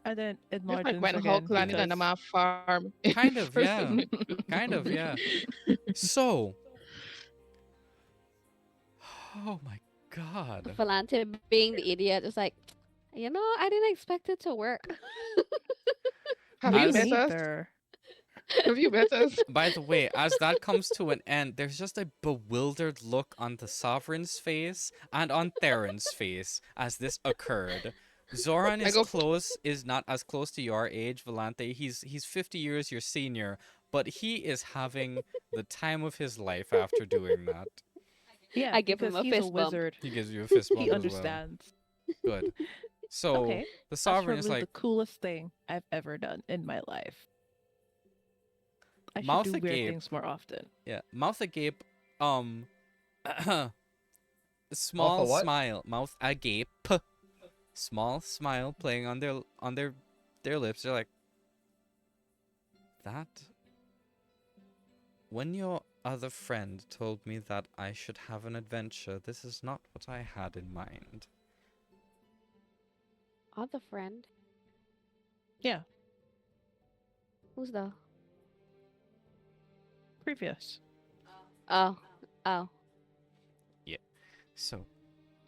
And then it It's like margins when again. Hulk landed on because- my farm. Kind of, First yeah. Kind of, yeah. So. Oh my god. Volante being the idiot is like, you know, I didn't expect it to work. Have Me you As- met us? neither. Have you met us? By the way, as that comes to an end, there's just a bewildered look on the Sovereign's face and on Theron's face as this occurred. Zoran I is go- is not as close to your age, Volante. He's 50 years your senior, but he is having the time of his life after doing that. Yeah, I give him because a he's fist a bump. wizard. He gives you a fist bump He as well. understands. Good. So Okay, the That's Sovereign is probably like, the coolest thing I've ever done in my life. I should Mouth do weird agape. things more often. yeah, mouth agape, small what? smile, mouth agape, small smile playing on their lips. They're like, that. When your other friend told me that I should have an adventure, this is not what I had in mind. Other friend. Yeah, Who's the? previous. Oh, oh. So.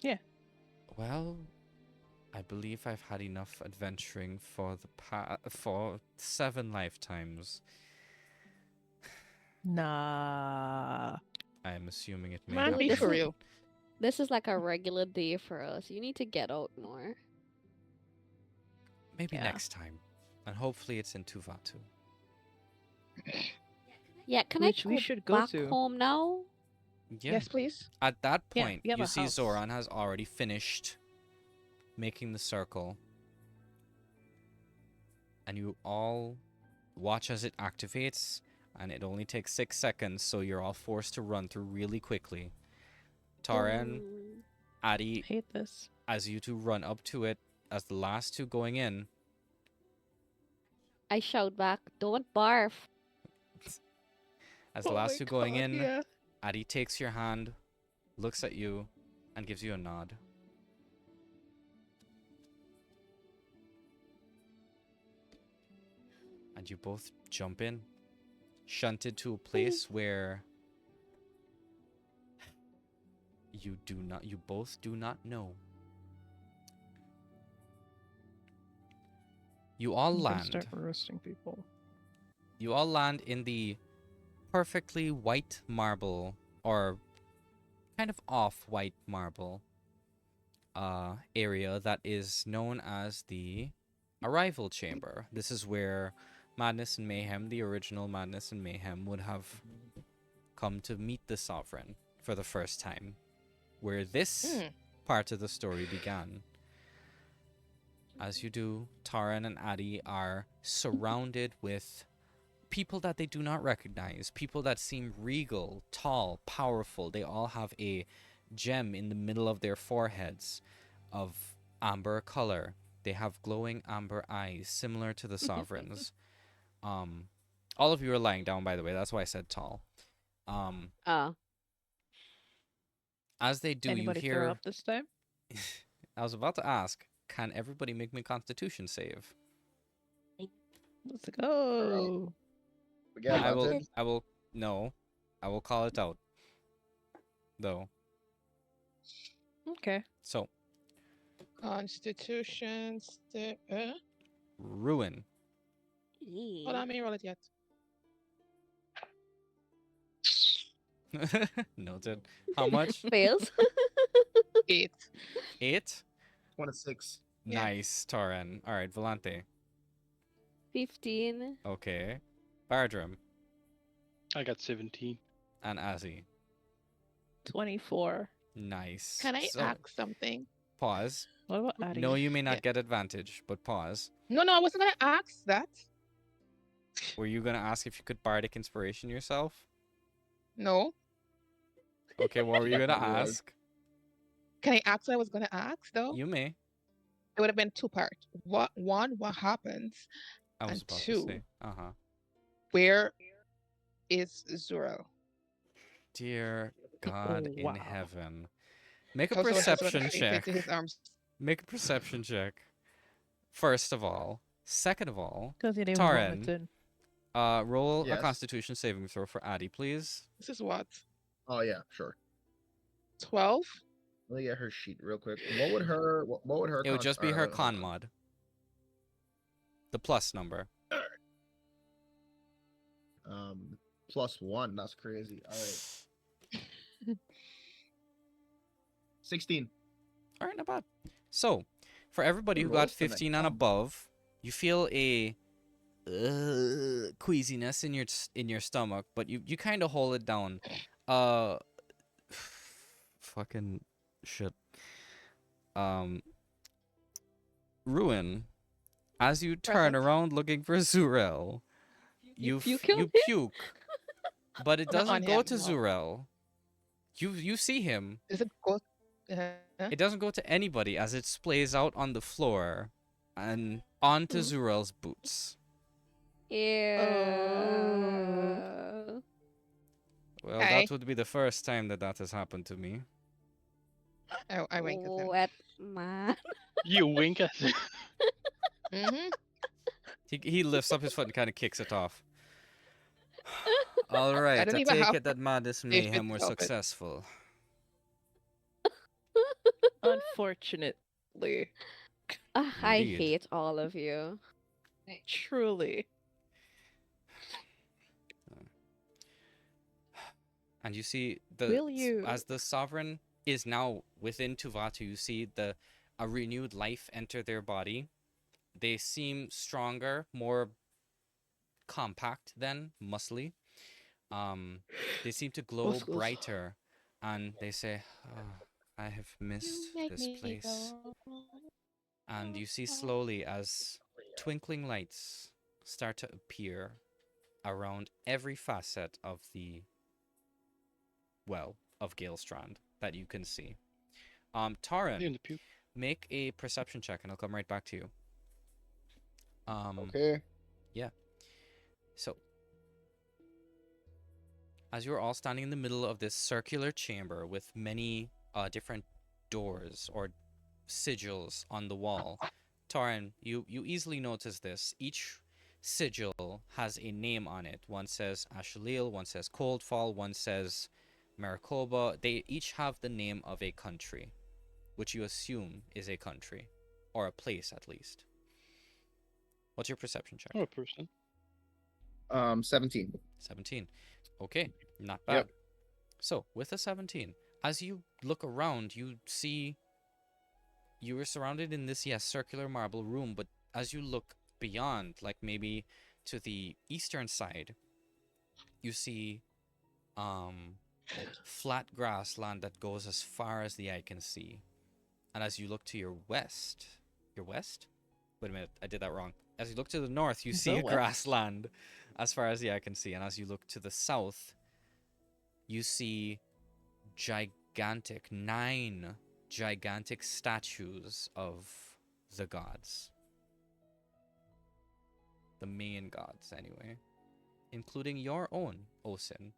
Yeah. Well, I believe I've had enough adventuring for for 7 lifetimes. Nah. I'm assuming it may Man, not be This for is- real. This is like a regular day for us. You need to get out more. Maybe Yeah. next time. And hopefully it's in Tuvatu. Yeah, can Which I we go should go back to. home now? Yeah. Yes, please. At that Yeah, point, we have you a see house. Zoran has already finished making the circle. And you all watch as it activates, and it only takes 6 seconds, so you're all forced to run through really quickly. Taren, Mm. Addy, Hate this. as you two run up to it, as the last two going in, I shout back, don't barf. as the Oh last my two going God, in, yeah. Addy takes your hand, looks at you, and gives you a nod. And you both jump in, shunted to a place where you both do not know. You all I'm gonna land. start roasting people. You all land in the perfectly white marble, or kind of off-white marble, area that is known as the arrival chamber. This is where Madness and Mayhem, the original Madness and Mayhem, would have come to meet the Sovereign for the first time, where this part of the story began. As you do, Taran and Addy are surrounded with people that they do not recognize, people that seem regal, tall, powerful. They all have a gem in the middle of their foreheads of amber color. They have glowing amber eyes, similar to the Sovereign's. All of you are lying down, by the way. That's why I said tall. Oh. As they do, Anybody you throw hear. up this time? I was about to ask, can everybody make me a Constitution save? Let's go. We get I will. advantage? I will. No, I will call it out. Though. Okay. So, Constitution. ruin. Hold on, I may roll it yet. Noted. How much? Fails. 8. 8? 26. Yeah. Nice, Taran. All right, Volante. 15. Okay. Bardrum I got 17. and Azzy. 24. Nice. Can I So, ask something? pause. What about Addy? No, you may not Yeah. get advantage, but pause. No, I wasn't gonna ask that. Were you gonna ask if you could bardic inspiration yourself? No. Okay, what were you gonna You was. ask? Can I ask what I was gonna ask though? You may. It would have been 2 parts. What happens? I was And about 2, to say. Uh-huh. where is Zuro? Dear God in wow. heaven. Make a How Zoro has to perception face into check. his arms. Make a perception check. First of all. Second of all, Because he didn't Taran. vomit in. Roll a Yes. Constitution saving throw for Addy, please. This is what? Oh yeah, sure. 12? Let me get her sheet real quick. What would her? What would her? It would just be her hold con on. mod. The plus number. +1. That's crazy. All right. 16. All right, not bad. So, for everybody who got Rolls tonight. 15 and above, you feel a queasiness in your stomach, but you kind of hold it down. Fucking shit. Ruin. As you turn Present. around looking for Zurel, You you killed him? puke, but it Not on doesn't go him, to no. Zurel. You see him. Does it go? It doesn't go to anybody as it splays out on the floor and onto Zurel's boots. Yeah. Well, Hey. that would be the first time that has happened to me. I wink at him. Wet man. You wink at it. Mm-hmm. He lifts up his foot and kind of kicks it off. All right, I don't even take have it that Madness and patience Mayhem were to help it. successful. Unfortunately. I Indeed. hate all of you. Truly. And you see Will you? as the sovereign is now within Tuvatu, you see a renewed life enter their body. They seem stronger, more compact than muscly. They seem to glow Muscles. brighter, and they say, "Oh, I have missed this place." And you see slowly as twinkling lights start to appear around every facet of the of Galestrand that you can see. In Taran, the puke. make a perception check, and I'll come right back to you. Okay. Yeah. So, as you're all standing in the middle of this circular chamber with many different doors or sigils on the wall, Taran, you easily notice this. Each sigil has a name on it. One says Ashalil, one says Coldfall, one says Maricopa. They each have the name of a country, which you assume is a country, or a place at least. What's your perception check? Or a person. 17. 17. Okay, not Yep. bad. So, with a 17, as you look around, you see you were surrounded in this, yes, circular marble room, but as you look beyond, like maybe to the eastern side, you see flat grassland that goes as far as the eye can see. And as you look to your west, Wait a minute, I did that wrong. As you look to the north, you see The a west. grassland as far as the eye can see. And as you look to the south, you see gigantic, 9 gigantic statues of the gods. The main gods, anyway. Including your own, Osin.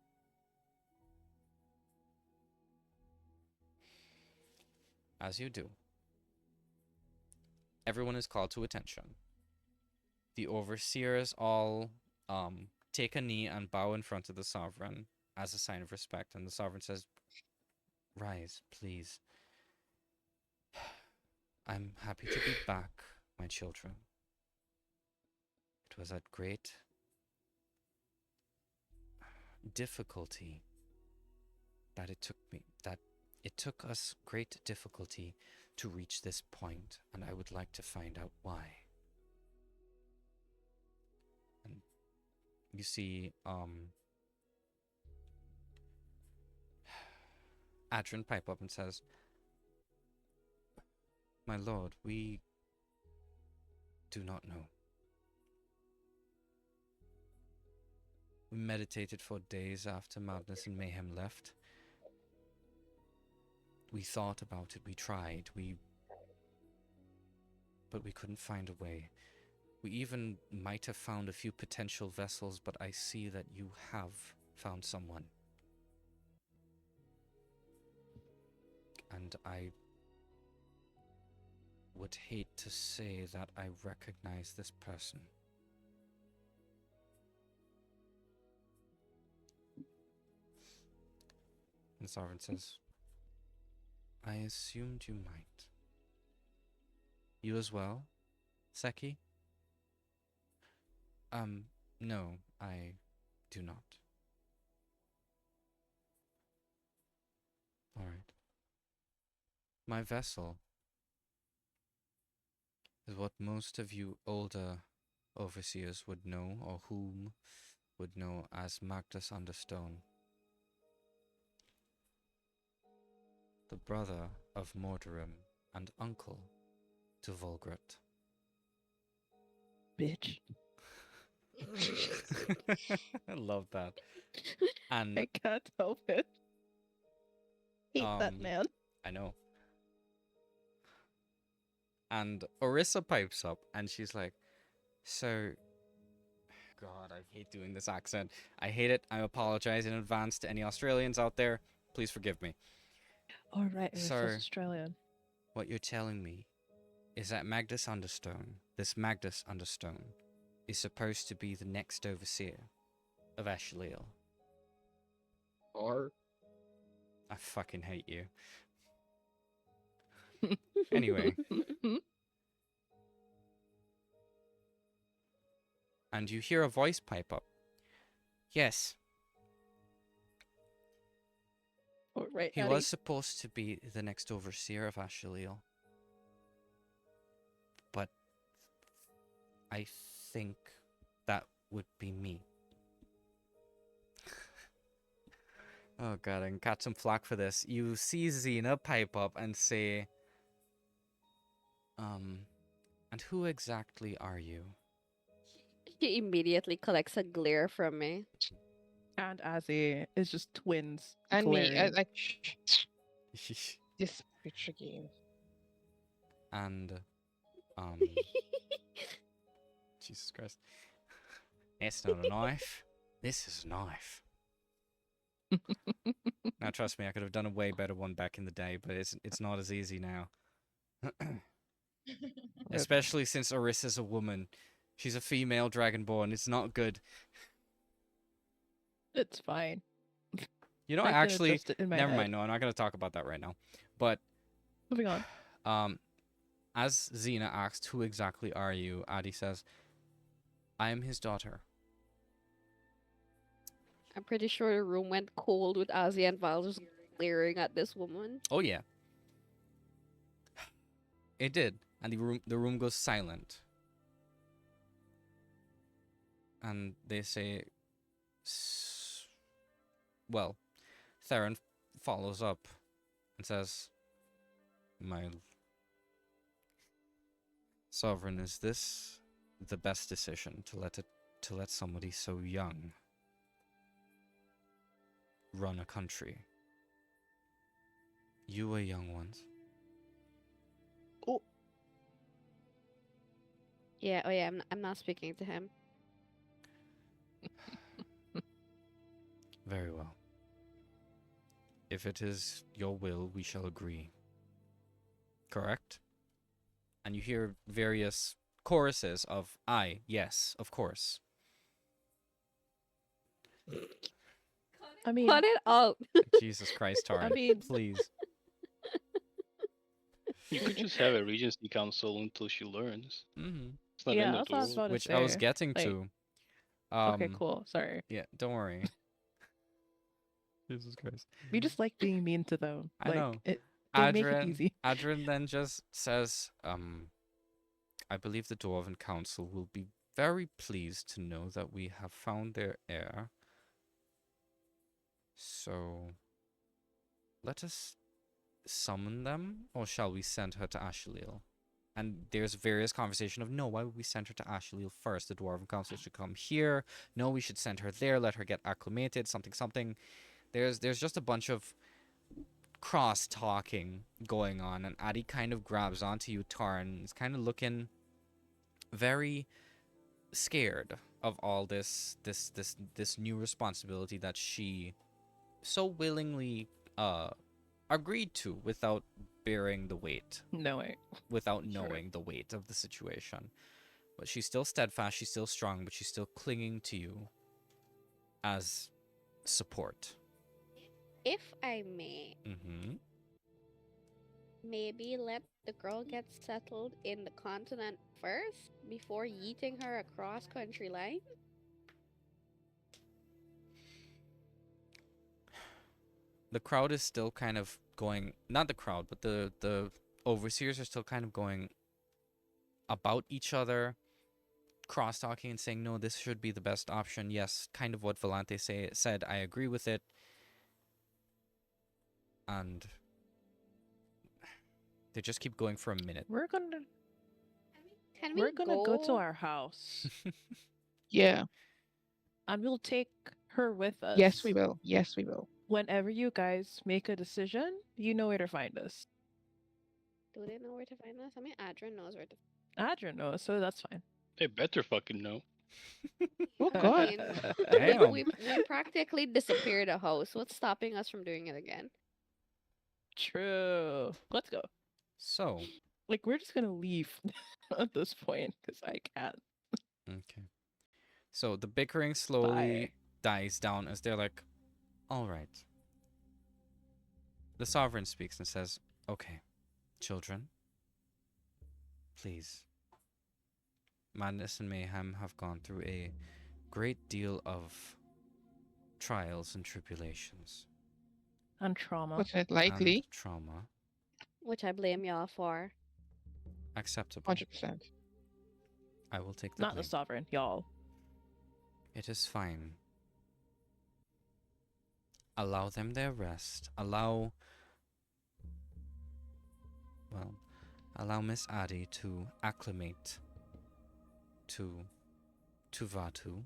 As you do, everyone is called to attention. The overseers all take a knee and bow in front of the sovereign as a sign of respect, and the sovereign says, "Rise, please. I'm happy to be back, my children. It was at great difficulty that it took us great difficulty to reach this point, and I would like to find out why." And you see Adrian pipe up and says, "My lord, we do not know. We meditated for days after Madness&Mayhem left. We thought about it, we tried, but we couldn't find a way. We even might have found a few potential vessels, but I see that you have found someone. And I would hate to say that I recognize this person." And the sovereign says, "I assumed you might. You as well, Seki?" No, I do not." All right. My vessel is what most of you older overseers would know, or whom would know as Magnus Understone, the brother of Morderim and uncle to Volgret. Bitch. I love that. And I can't help it. Hate that Um, man. I know. And Orissa pipes up and she's like, "So, God, I hate doing this accent. I hate it. I apologize in advance to any Australians out there. Please forgive me. All right, So- Arissa's Australian. What you're telling me is that Magnus Understone, this Magnus Understone, is supposed to be the next overseer of Ashleel. Or I fucking hate you. Anyway. And you hear a voice pipe up. "Yes, All right, he Eddie. was supposed to be the next overseer of Ashaleel. But I think that would be me. Oh god, I can catch some flack for this. You see Xena pipe up and say, and who exactly are you? She immediately collects a glare from me. And Azzy is just twins And me, glaring. like this picture game. And, Jesus Christ. It's not a knife. This is a knife. Now, trust me, I could have done a way better one back in the day, but it's not as easy now. Especially since Orissa's a woman. She's a female dragonborn. It's not good. It's fine. You know, I can actually, adjust it in my never head. mind. No, I'm not going to talk about that right now. But, Moving on. as Xena asked, who exactly are you? Adi says, I am his daughter. I'm pretty sure the room went cold with Ozzy and Val just glaring at this woman. Oh, yeah. It did. And the room goes silent. And they say, well, Theron follows up and says, my sovereign, is this the best decision to let somebody so young run a country? You were young once. Yeah, oh yeah, I'm not speaking to him. Very well. If it is your will, we shall agree. Correct? And you hear various choruses of aye, yes, of course. I mean, Cut it out. Jesus Christ, Taran. mean- Please. You could just have a Regency Council until she learns. Mm-hmm. It's not yeah, end of that's the what I was world. about to Which say. I was getting like, to. Okay, cool. Sorry. Yeah, don't worry. Jesus Christ. We just like being mean to them. I Like, know. they make it easy. Adrian then just says, I believe the Dwarven Council will be very pleased to know that we have found their heir. So, let us summon them, or shall we send her to Ashleel? And there's various conversation of, no, why would we send her to Ashleel first? The Dwarven Council should come here. No, we should send her there, let her get acclimated, something. There's just a bunch of cross-talking going on, and Addy kind of grabs onto you, Tarn. He's kind of looking very scared of all this new responsibility that she so willingly agreed to without bearing the weight, No way. without Sure. knowing the weight of the situation. But she's still steadfast, she's still strong, but she's still clinging to you as support. If I may, Mm-hmm. maybe let the girl get settled in the continent first before yeeting her across country line. The crowd is still kind of going, not the crowd, but the overseers are still kind of going about each other, cross-talking and saying, no, this should be the best option. Yes, kind of what Volante said, I agree with it. And they just keep going for a minute. We're gonna Can we we're gonna go to our house Yeah. and we'll take her with us. Yes, we will. Yes, we will. Whenever you guys make a decision, you know where to find us. Do they know where to find us? I mean, Adrian knows where to. Adrian knows, so that's fine. They better fucking know. Oh I God. mean, Damn. we practically disappeared a house. What's stopping us from doing it again? True. Let's go. So, Like, we're just gonna leave at this point because I can't. okay. So the bickering slowly dies down as they're like, all right. The sovereign speaks and says, okay, children, please. Madness and Mayhem have gone through a great deal of trials and tribulations And trauma. Put it lightly. and trauma. Which I blame y'all for. Acceptable. 100%. I will take the Not blame. the sovereign, y'all. It is fine. Allow them their rest. Allow Miss Addie to acclimate to Vatu,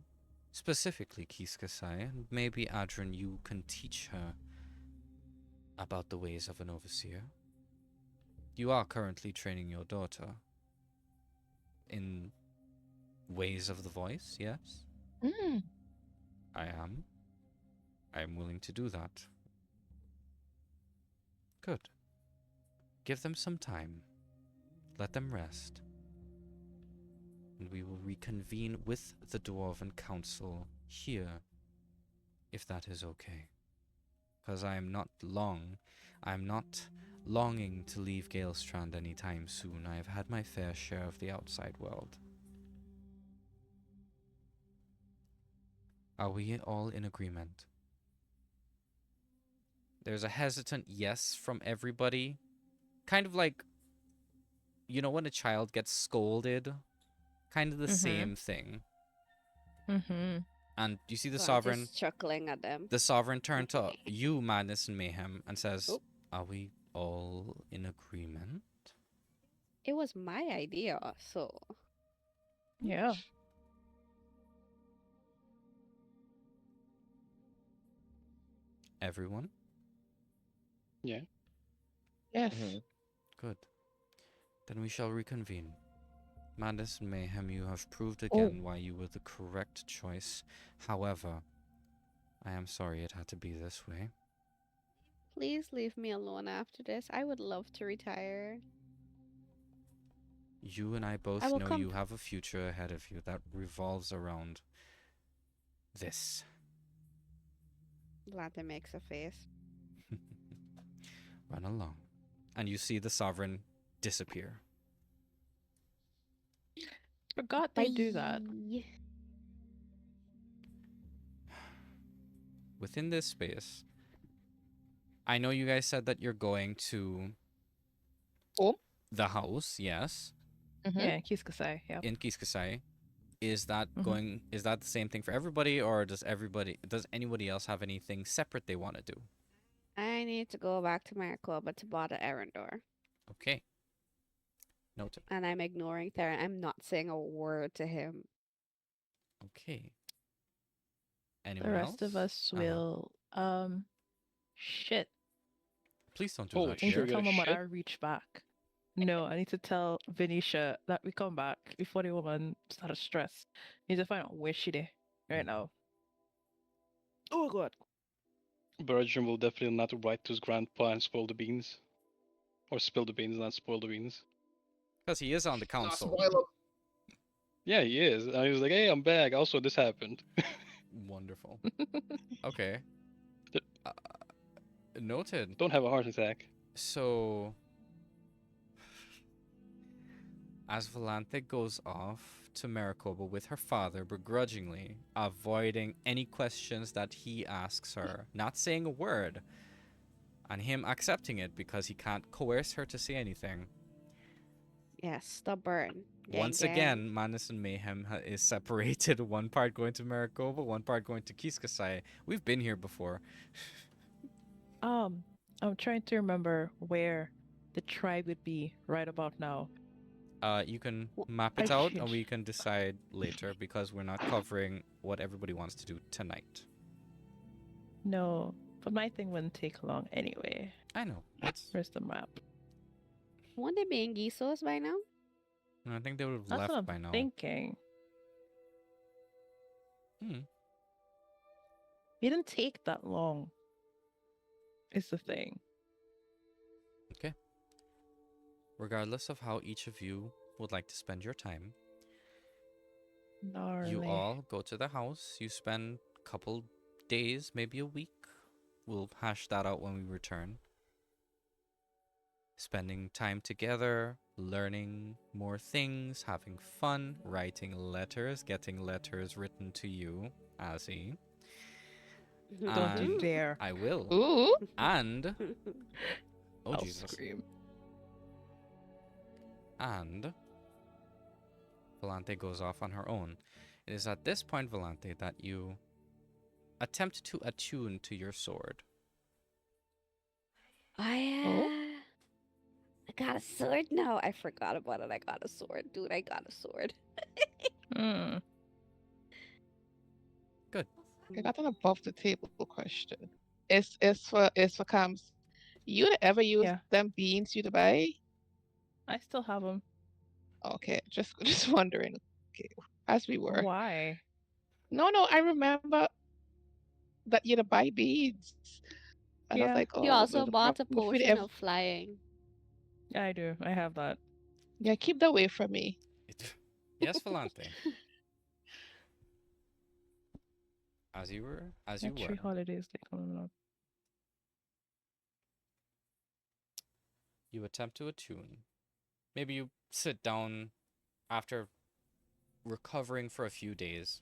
specifically Kiskasai, and maybe Adrin, you can teach her about the ways of an overseer. You are currently training your daughter in ways of the voice, yes? Mm. I am. I am willing to do that. Good. Give them some time. Let them rest. And we will reconvene with the Dwarven Council here, if that is okay. Because I'm not longing to leave Galestrand anytime soon. I have had my fair share of the outside world. Are we all in agreement? There's a hesitant yes from everybody. Kind of like, you know when a child gets scolded? Kind of the same thing. Mm-hmm. And you see the So I'm Sovereign? just chuckling at them. The Sovereign turned to you, Madness and Mayhem, and says, Oh. Are we all in agreement? It was my idea, so Yeah. Everyone? Yeah. Yes. Good. Then we shall reconvene. Madness and Mayhem, you have proved again why you were the correct choice. However, I am sorry it had to be this way. please leave me alone after this. I would love to retire. You and I both I will know come- you have a future ahead of you that revolves around this. Latte makes a face. Run along. And you see the Sovereign disappear. Forgot they do that. Bye. Within this space, I know you guys said that you're going to the house, yes, Yeah, Kiskasai, yeah. in Kiskasai. Is that Mhm. is that the same thing for everybody, or does anybody else have anything separate they want to do? I need to go back to Maricopa to bother Arendor. Okay. Noted. And I'm ignoring Theron. I'm not saying a word to him. Okay. The Anyone rest of else? us will shit. Please don't do Holy that I need here. to tell Sugar Mama shit. I reach back. No, I need to tell Venetia that we come back before the woman started stress. Need to find out where she is right now. Oh god. Virgin will definitely not write to his grandpa and spoil the beans. Or spill the beans, not spoil the beans. Because he is on the Not council. spoil 'em. Yeah, he is. And he was like, hey, I'm back. Also, this happened. Wonderful. Okay. Th- Noted. Don't have a heart attack. So, as Volanthe goes off to Maricopa with her father, begrudgingly, avoiding any questions that he asks her, not saying a word, and him accepting it because he can't coerce her to say anything. Yes, stubborn. Once Gang. again, Madness and Mayhem is separated. One part going to Maricopa, one part going to Kiskasai. We've been here before. I'm trying to remember where the tribe would be right about now. You can Well, map I it out, and changed- we can decide later because we're not covering what everybody wants to do tonight. No, but my thing wouldn't take long anyway. I know. It's. Where's the map? Won't they be in Gisos by now? I think they would have That's left what I'm by now. thinking. Hmm. It didn't take that long. Is the thing. Regardless of how each of you would like to spend your time, Gnarly. you all go to the house. You spend a couple days, maybe a week. We'll hash that out when we return. Spending time together, learning more things, having fun, writing letters, getting letters written to you, Azzy. Don't you And dare. I will. Ooh. And oh I'll Jesus. scream. And Volante goes off on her own. It is at this point, Volante, that you attempt to attune to your sword. Oh, I got a sword now. I forgot about it. I got a sword, dude. I got a sword. Hmm. I got an above the table question. It's for cams. You ever use Yeah. them beans you to buy? I still have them. Okay, just just wondering. Okay, as we were. Why? No, I remember that you to buy beads, and I was Yeah. like, He oh, also there's a bought a problem if we'd potion ever. of flying. Yeah, I do. I have that. Yeah, keep that away from me. Yes, Volante. As you were. Yeah, 3 holidays they coming up. You attempt to attune. Maybe you sit down after recovering for a few days.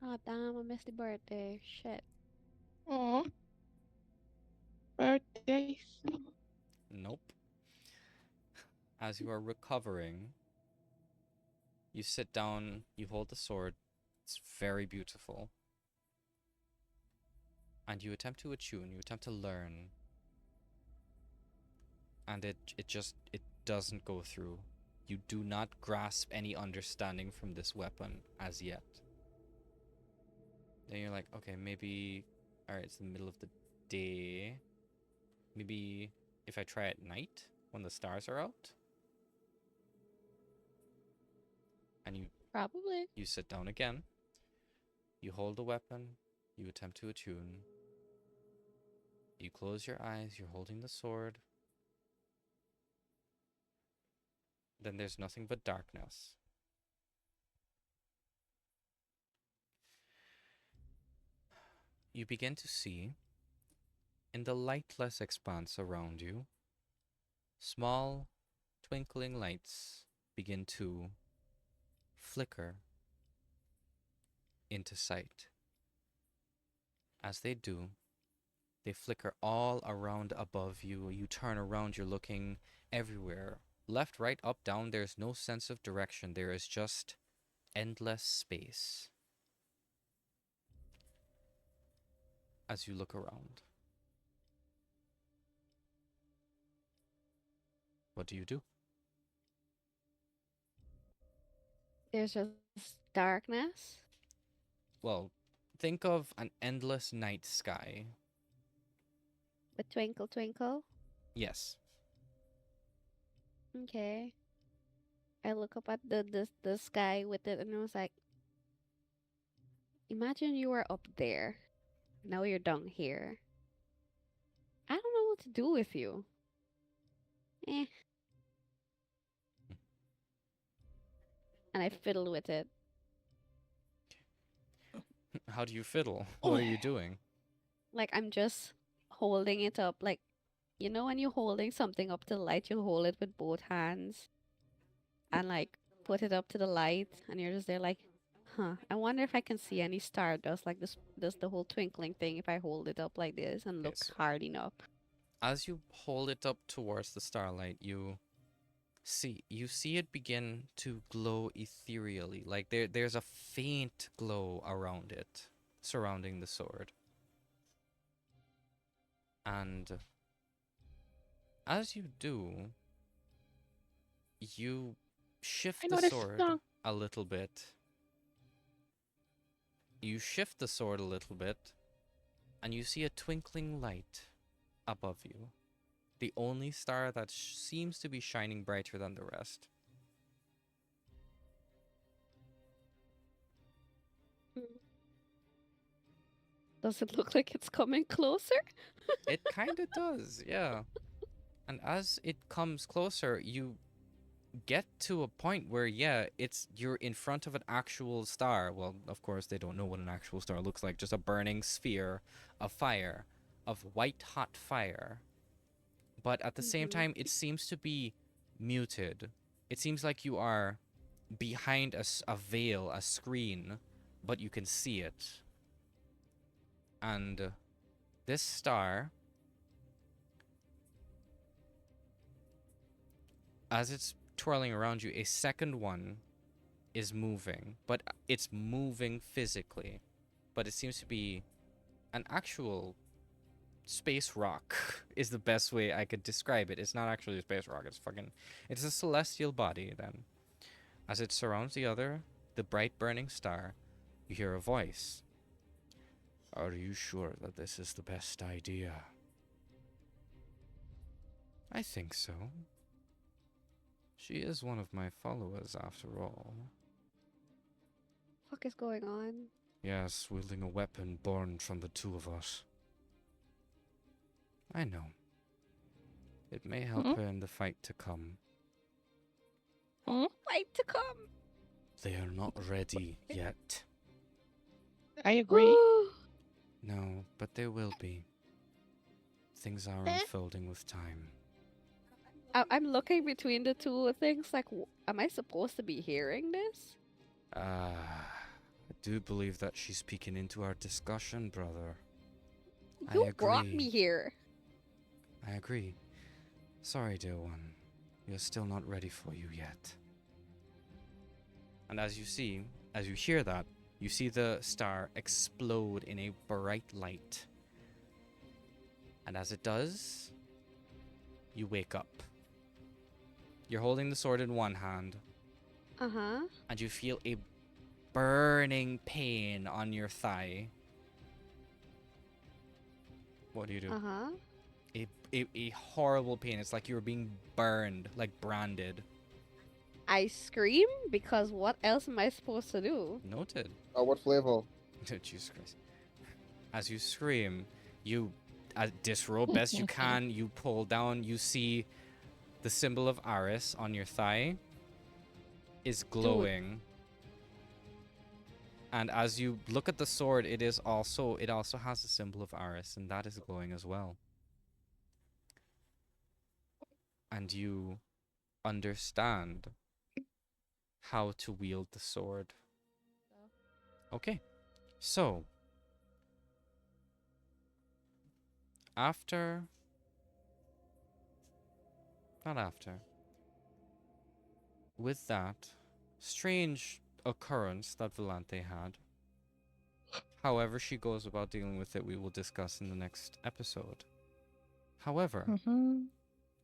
Oh damn! I missed the birthday. Shit. Oh, birthdays. Nope. As you are recovering, you sit down, you hold the sword. It's very beautiful. And you attempt to attune, you attempt to learn. And it doesn't go through. You do not grasp any understanding from this weapon as yet. Then you're like, okay, maybe alright, it's the middle of the day. Maybe if I try at night when the stars are out. And Probably. you sit down again. You hold the weapon, you attempt to attune. You close your eyes, you're holding the sword. Then there's nothing but darkness. You begin to see, in the lightless expanse around you, small, twinkling lights begin to flicker into sight. As they do, they flicker all around above you. You turn around, you're looking everywhere. Left, right, up, down, there's no sense of direction. There is just endless space. As you look around, what do you do? There's just darkness. Well, think of an endless night sky. With twinkle twinkle. Yes. Okay. I look up at the sky with it, and I was like, imagine you were up there. Now you're down here. I don't know what to do with you. Eh. And I fiddle with it. How do you fiddle? What are you doing? Like I'm just holding it up. Like, you know, when you're holding something up to the light, you hold it with both hands and like put it up to the light, and you're just there like, huh, I wonder if I can see any stardust, like this the whole twinkling thing if I hold it up like this and look so hard enough. as you hold it up towards the starlight, you see it begin to glow ethereally. Like there's a faint glow around it, surrounding the sword. And as you do, you shift I the know this sword song. a little bit. You shift the sword a little bit, and you see a twinkling light above you. The only star that seems to be shining brighter than the rest. Does it look like it's coming closer? It kind of does, yeah. And as it comes closer, you get to a point where, yeah, you're in front of an actual star. Well, of course, they don't know what an actual star looks like. Just a burning sphere of fire, of white hot fire. But at the same Mm-hmm. time, it seems to be muted. It seems like you are behind a veil, a screen, but you can see it. And this star, as it's twirling around you, a second one is moving, but it's moving physically. But it seems to be an actual space rock is the best way I could describe it. It's not actually a space rock. It's a celestial body then. As it surrounds the bright burning star, you hear a voice. Are you sure that this is the best idea? I think so. She is one of my followers after all. Fuck is going on? Yes, wielding a weapon born from the two of us. I know. It may help her in the fight to come. Fight to come. They are not ready yet. I agree. No, but they will be. Things are unfolding with time. I'm looking between the two things. Like, am I supposed to be hearing this? I do believe that she's speaking into our discussion, brother. You I brought agree. me here. I agree. Sorry, dear one. We are still not ready for you yet. And as you hear that, you see the star explode in a bright light. And as it does, you wake up. You're holding the sword in one hand, Uh-huh. and you feel a burning pain on your thigh. What do you do? Uh-huh. A horrible pain. It's like you were being burned, like branded. I scream because what else am I supposed to do? Noted. Oh, what flavor? Oh, Jesus Christ. As you scream, you disrobe best you can. You pull down. You see the symbol of Aris on your thigh is glowing. And as you look at the sword, it also has the symbol of Aris, and that is glowing as well. And you understand how to wield the sword. Okay. So, with that strange occurrence that Volante had, however she goes about dealing with it, we will discuss in the next episode. However,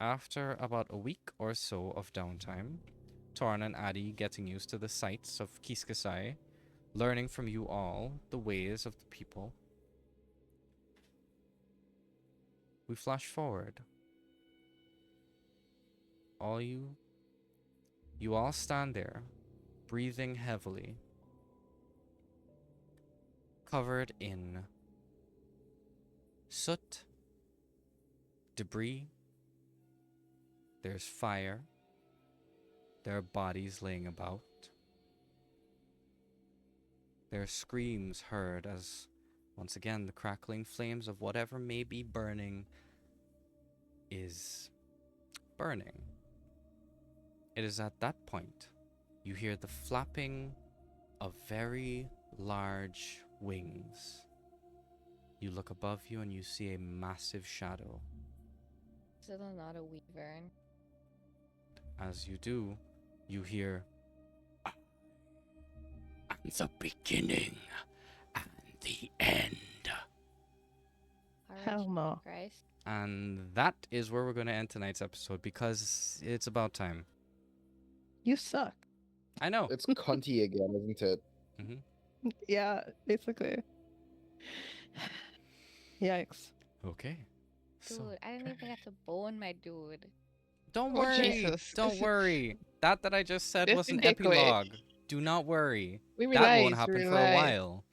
after about a week or so of downtime, Torn and Addy getting used to the sights of Kiskasai, learning from you all the ways of the people, we flash forward. You all stand there, breathing heavily, covered in soot, debris. There's fire. There are bodies laying about. There are screams heard as, once again, the crackling flames of whatever may be burning is burning. It is at that point you hear the flapping of very large wings. You look above you and you see a massive shadow. Is it not a wyvern? As you do, you hear, "And the beginning and the end." Hell no. Christ. And that is where we're going to end tonight's episode because it's about time. You suck. I know. It's cunty again, isn't it? Yeah, basically. Yikes. Okay. Dude, So, I didn't even get to bone my dude. don't Oh, worry. Jesus. Don't worry. That I just said This was an is quick. epilogue. Do not worry. We That realize. won't happen for a while.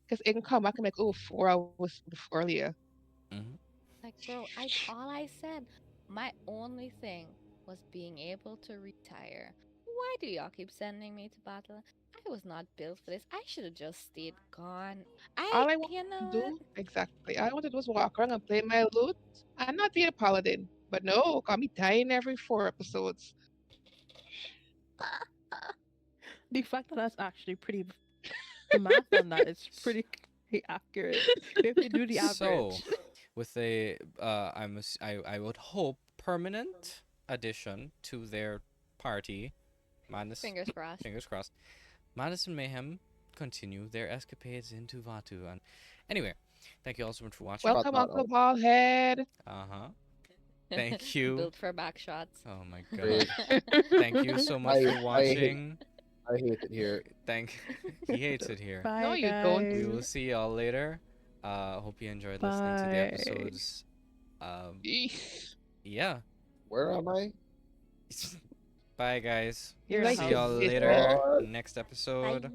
Because it can come back and like, oh, 4 hours earlier. Like, bro, all I said, my only thing was being able to retire. Why do y'all keep sending me to battle? I was not built for this. I should have just stayed gone. All I want you know to what? do, exactly. All I wanted was walk around and play my lute and not be a paladin. But no, got me dying every 4 episodes. The fact that that's actually pretty. The math on that is pretty accurate. If you do the average. So, with a, I would hope, permanent addition to their party, Madness, Fingers crossed. fingers crossed, Madness and Mayhem continue their escapades into Vatu. And anyway, thank you all so much for watching. Well- Welcome, that Uncle out. Ballhead. Uh-huh. Thank you. Built for back shots. Oh my Great. god. Thank you so much for watching. I hate it here. He hates it here. Bye, No, you guys. don't. We will see y'all later. Hope you enjoyed listening to the Bye. episodes. Yeah. Where am I? Bye guys. You're Like See this y'all is later. all- Next episode.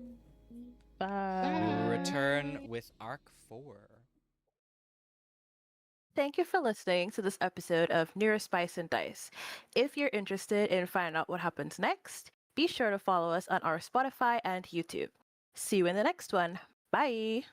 Bye. We will return with Arc 4. Thank you for listening to this episode of NeuroSpice&Dice. If you're interested in finding out what happens next, be sure to follow us on our Spotify and YouTube. See you in the next one. Bye!